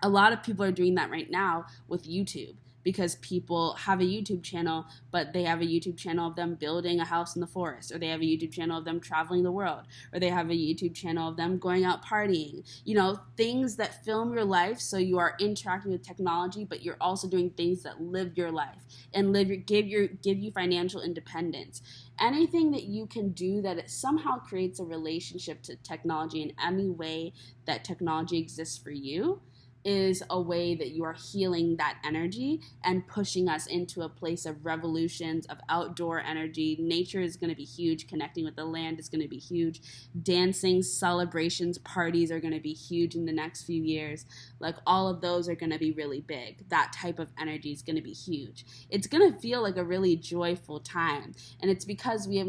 A lot of people are doing that right now with YouTube, because people have a YouTube channel, but they have a YouTube channel of them building a house in the forest, or they have a YouTube channel of them traveling the world, or they have a YouTube channel of them going out partying. You know, things that film your life, so you are interacting with technology, but you're also doing things that live your life and give you financial independence. Anything that you can do that it somehow creates a relationship to technology in any way that technology exists for you is a way that you are healing that energy and pushing us into a place of revolutions, of outdoor energy. Nature is going to be huge. Connecting with the land is going to be huge. Dancing, celebrations, parties are going to be huge in the next few years. Like, all of those are going to be really big. That type of energy is going to be huge. It's going to feel like a really joyful time. And it's because we have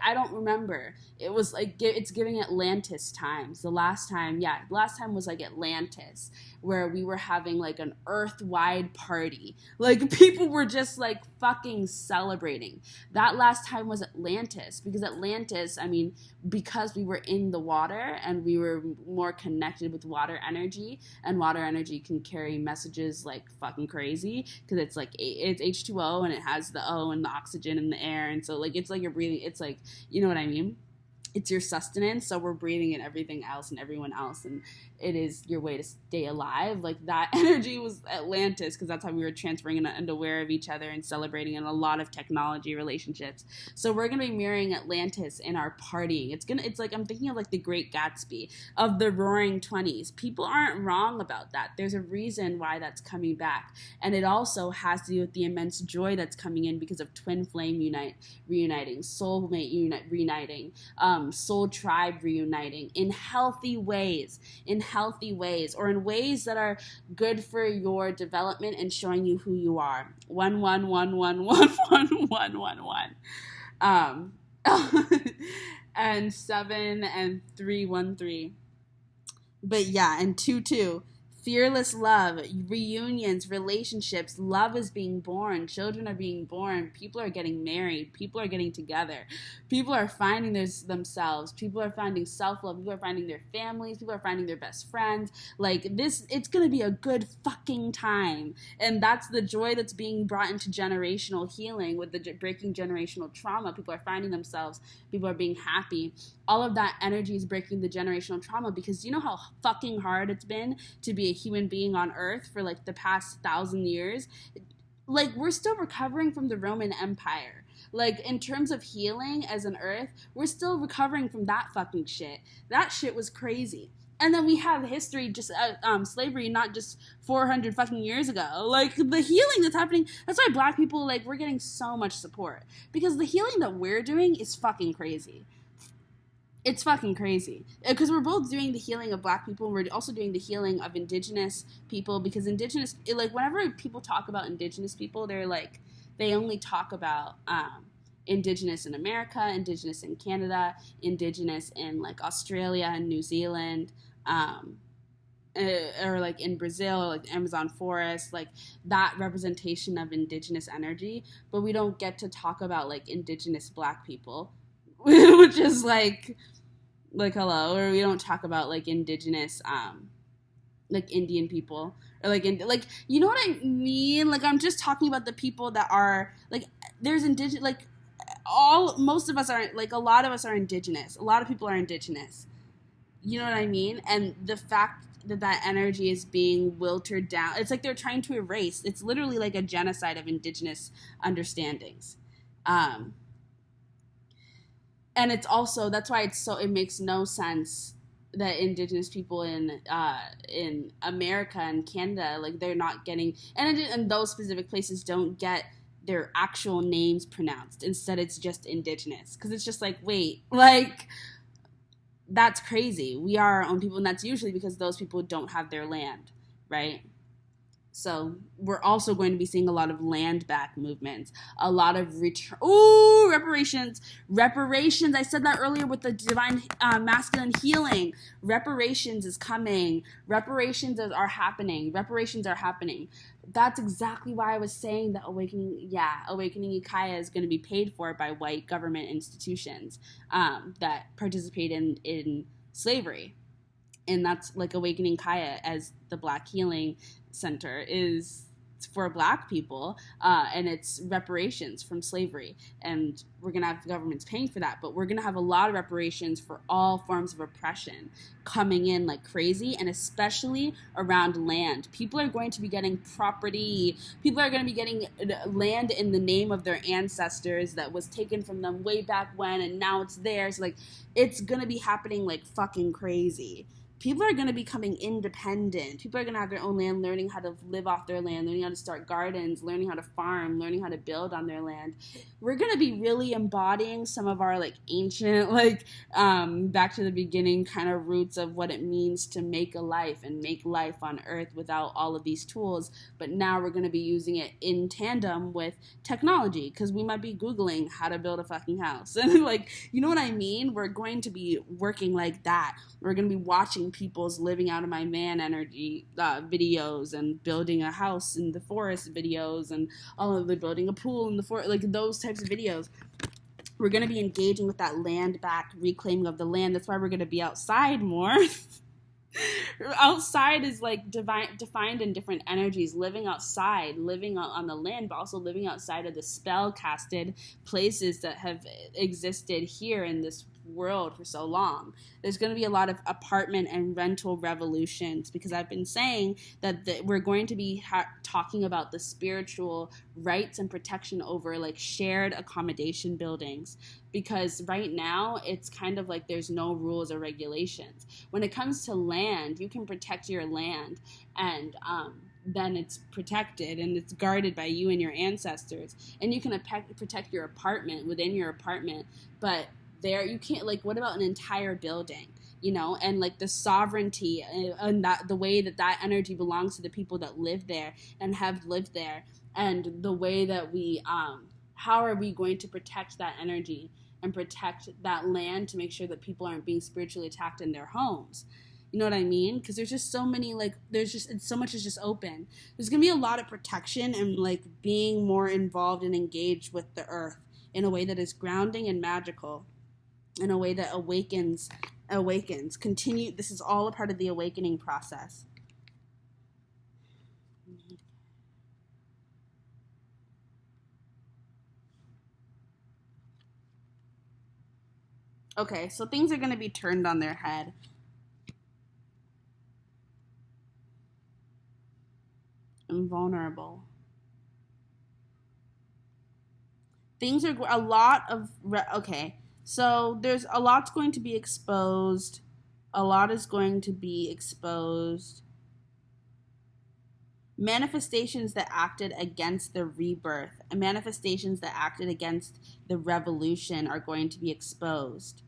I don't remember. It was like, it's giving Atlantis times. The last time was like Atlantis, where we were having like an earth-wide party. Like, people were just like fucking celebrating. That last time was Atlantis, because Atlantis, I mean, because we were in the water and we were more connected with water energy, and water energy can carry messages like fucking crazy, because it's like, it's H2O and it has the O and the oxygen in the air, and so like it's like you're breathing, it's like, you know what I mean? It's your sustenance, so we're breathing in everything else and everyone else, and it is your way to stay alive. Like, that energy was Atlantis, because that's how we were transferring and aware of each other and celebrating in a lot of technology relationships. So we're going to be mirroring Atlantis in our partying. It's like, I'm thinking of like the Great Gatsby, of the Roaring 20s. People aren't wrong about that. There's a reason why that's coming back, and it also has to do with the immense joy that's coming in because of twin flame reuniting, soulmate reuniting, soul tribe reuniting in healthy ways, or in ways that are good for your development and showing you who you are. 111111111. And 7 and 313. But yeah, and 22. Fearless love, reunions, relationships, love is being born, children are being born, people are getting married, people are getting together, people are finding themselves, people are finding self-love, people are finding their families, people are finding their best friends. Like, this, it's gonna be a good fucking time, and that's the joy that's being brought into generational healing with the breaking generational trauma. People are finding themselves, people are being happy. All of that energy is breaking the generational trauma, because you know how fucking hard it's been to be a human being on Earth for like the past 1,000 years? Like, we're still recovering from the Roman Empire. Like, in terms of healing as an Earth, we're still recovering from that fucking shit. That shit was crazy. And then we have history, just slavery, not just 400 fucking years ago. Like, the healing that's happening, that's why Black people, like, we're getting so much support. Because the healing that we're doing is fucking crazy. It's fucking crazy, because we're both doing the healing of Black people, and we're also doing the healing of Indigenous people, because Indigenous, like, whenever people talk about Indigenous people, they're like, they only talk about Indigenous in America, Indigenous in Canada, Indigenous in like Australia and New Zealand, or like in Brazil, or like Amazon forest, like that representation of Indigenous energy. But we don't get to talk about like Indigenous Black people, which is like hello. Or we don't talk about like Indigenous like Indian people, or like you know what I mean? Like, I'm just talking about the people that are like, there's Indigenous, like most of us are, like, a lot of us are Indigenous. A lot of people are Indigenous. You know what I mean? And the fact that energy is being wiltered down, it's like they're trying to erase. It's literally like a genocide of Indigenous understandings. And it's also, that's why it makes no sense that Indigenous people in America and Canada, like, they're not getting, and those specific places don't get their actual names pronounced. Instead, it's just Indigenous, because it's just like, wait, like, that's crazy. We are our own people, and that's usually because those people don't have their land, right? So we're also going to be seeing a lot of land back movements, a lot of reparations. Reparations. I said that earlier with the divine masculine healing. Reparations is coming. Reparations are happening. Reparations are happening. That's exactly why I was saying that Awakening Ikaya is going to be paid for by white government institutions that participate in slavery. And that's like Awakening Kaya as the Black Healing Center is for Black people, and it's reparations from slavery. And we're going to have governments paying for that, but we're going to have a lot of reparations for all forms of oppression coming in like crazy, and especially around land. People are going to be getting property. People are going to be getting land in the name of their ancestors that was taken from them way back when, and now it's theirs. Like, it's going to be happening like fucking crazy. People are going to be becoming independent. People are going to have their own land, learning how to live off their land, learning how to start gardens, learning how to farm, learning how to build on their land. We're going to be really embodying some of our like ancient, like back to the beginning kind of roots of what it means to make a life and make life on Earth without all of these tools. But now we're going to be using it in tandem with technology, because we might be Googling how to build a fucking house. And like, you know what I mean? We're going to be working like that. We're going to be watching people's living out of my van energy videos, and building a house in the forest videos, and all of the building a pool in the forest, like those types of videos. We're going to be engaging with that land back, reclaiming of the land. That's why we're going to be outside more. Outside is like defined in different energies, living outside, living on the land, but also living outside of the spell casted places that have existed here in this world for so long. There's going to be a lot of apartment and rental revolutions, because I've been saying that we're going to be talking about the spiritual rights and protection over like shared accommodation buildings, because right now it's kind of like there's no rules or regulations. When it comes to land, you can protect your land, and then it's protected and it's guarded by you and your ancestors, and you can protect your apartment within your apartment, but there you can't, like, what about an entire building, you know? And like the sovereignty and that the way that energy belongs to the people that live there and have lived there, and the way that we how are we going to protect that energy and protect that land to make sure that people aren't being spiritually attacked in their homes? You know what I mean? Because there's just so many, like, so much is just open. There's going to be a lot of protection and, like, being more involved and engaged with the earth in a way that is grounding and magical, in a way that awakens. Continue. This is all a part of the awakening process. Okay, so things are going to be turned on their head. I'm vulnerable. Things are a lot of okay. So there's a lot's going to be exposed. A lot is going to be exposed. Manifestations that acted against the rebirth and manifestations that acted against the revolution are going to be exposed.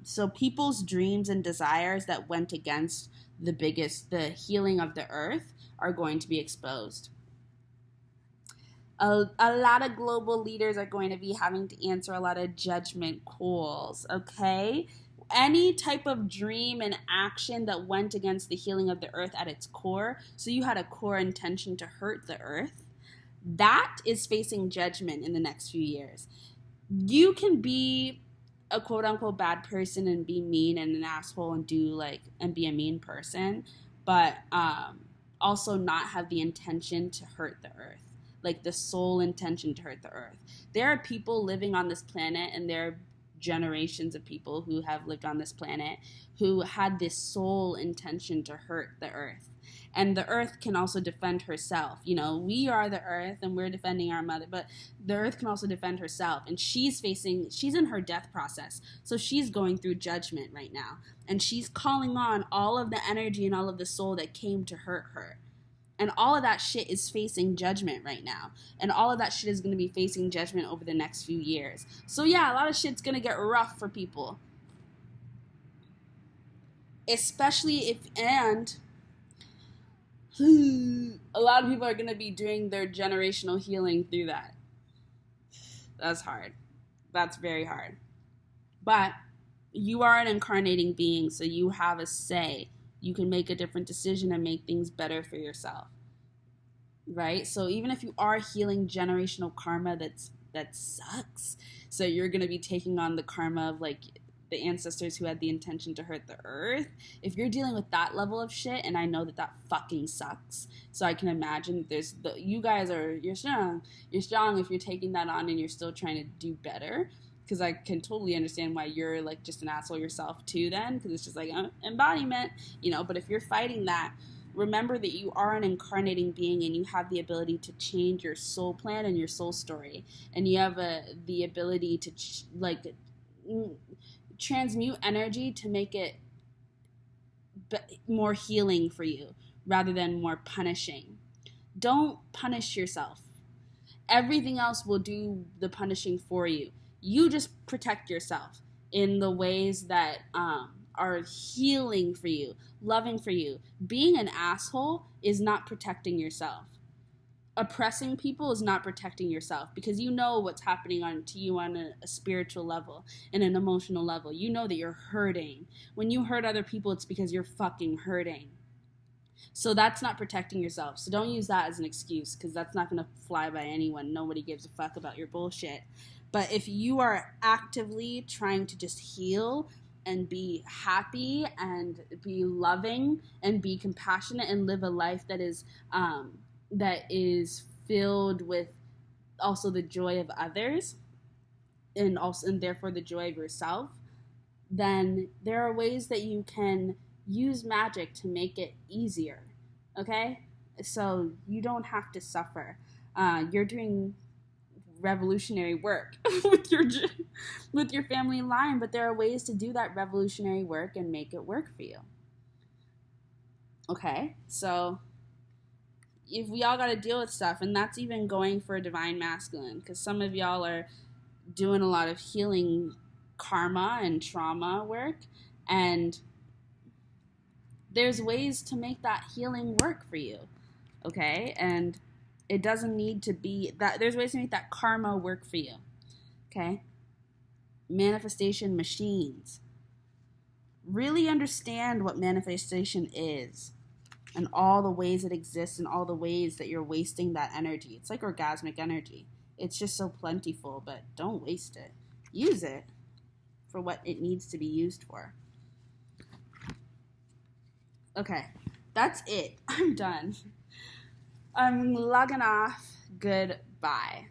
So people's dreams and desires that went against the healing of the earth are going to be exposed. A lot of global leaders are going to be having to answer a lot of judgment calls, okay? Any type of dream and action that went against the healing of the earth at its core, so you had a core intention to hurt the earth, that is facing judgment in the next few years. You can be a quote-unquote bad person and be mean and an asshole and be a mean person, but also not have the intention to hurt the earth. Like the sole intention to hurt the earth. There are people living on this planet, and there are generations of people who have lived on this planet who had this sole intention to hurt the earth. And the earth can also defend herself. You know, we are the earth and we're defending our mother, but the earth can also defend herself. And she's in her death process. So she's going through judgment right now. And she's calling on all of the energy and all of the soul that came to hurt her. And all of that shit is facing judgment right now. And all of that shit is going to be facing judgment over the next few years. So yeah, a lot of shit's going to get rough for people. Especially a lot of people are going to be doing their generational healing through that. That's hard. That's very hard. But you are an incarnating being, so you have a say. You can make a different decision and make things better for yourself, right? So even if you are healing generational karma that sucks, so you're going to be taking on the karma of like the ancestors who had the intention to hurt the earth. If you're dealing with that level of shit, and I know that fucking sucks, so I can imagine you guys you're strong if you're taking that on and you're still trying to do better, because I can totally understand why you're like just an asshole yourself too then, because it's just like embodiment, but if you're fighting that, remember that you are an incarnating being and you have the ability to change your soul plan and your soul story, and you have the ability to transmute energy to make it more healing for you rather than more punishing. Don't punish yourself. Everything else will do the punishing for you. You just protect yourself in the ways that are healing for you, loving for you. Being an asshole is not protecting yourself. Oppressing people is not protecting yourself, because you know what's happening to you on a spiritual level and an emotional level. You know that you're hurting. When you hurt other people, it's because you're fucking hurting. So that's not protecting yourself. So don't use that as an excuse, because that's not going to fly by anyone. Nobody gives a fuck about your bullshit. But if you are actively trying to just heal and be happy and be loving and be compassionate and live a life that is filled with also the joy of others and therefore the joy of yourself, then there are ways that you can use magic to make it easier. Okay? So you don't have to suffer. You're doing revolutionary work with your family line, but there are ways to do that revolutionary work and make it work for you. Okay? So if we all got to deal with stuff, and that's even going for a divine masculine, because some of y'all are doing a lot of healing karma and trauma work, and there's ways to make that healing work for you, okay? And it doesn't need to be that. There's ways to make that karma work for you, okay? Manifestation machines. Really understand what manifestation is and all the ways it exists and all the ways that you're wasting that energy. It's like orgasmic energy. It's just so plentiful, but don't waste it. Use it for what it needs to be used for. Okay, that's it. I'm done. I'm logging off. Goodbye.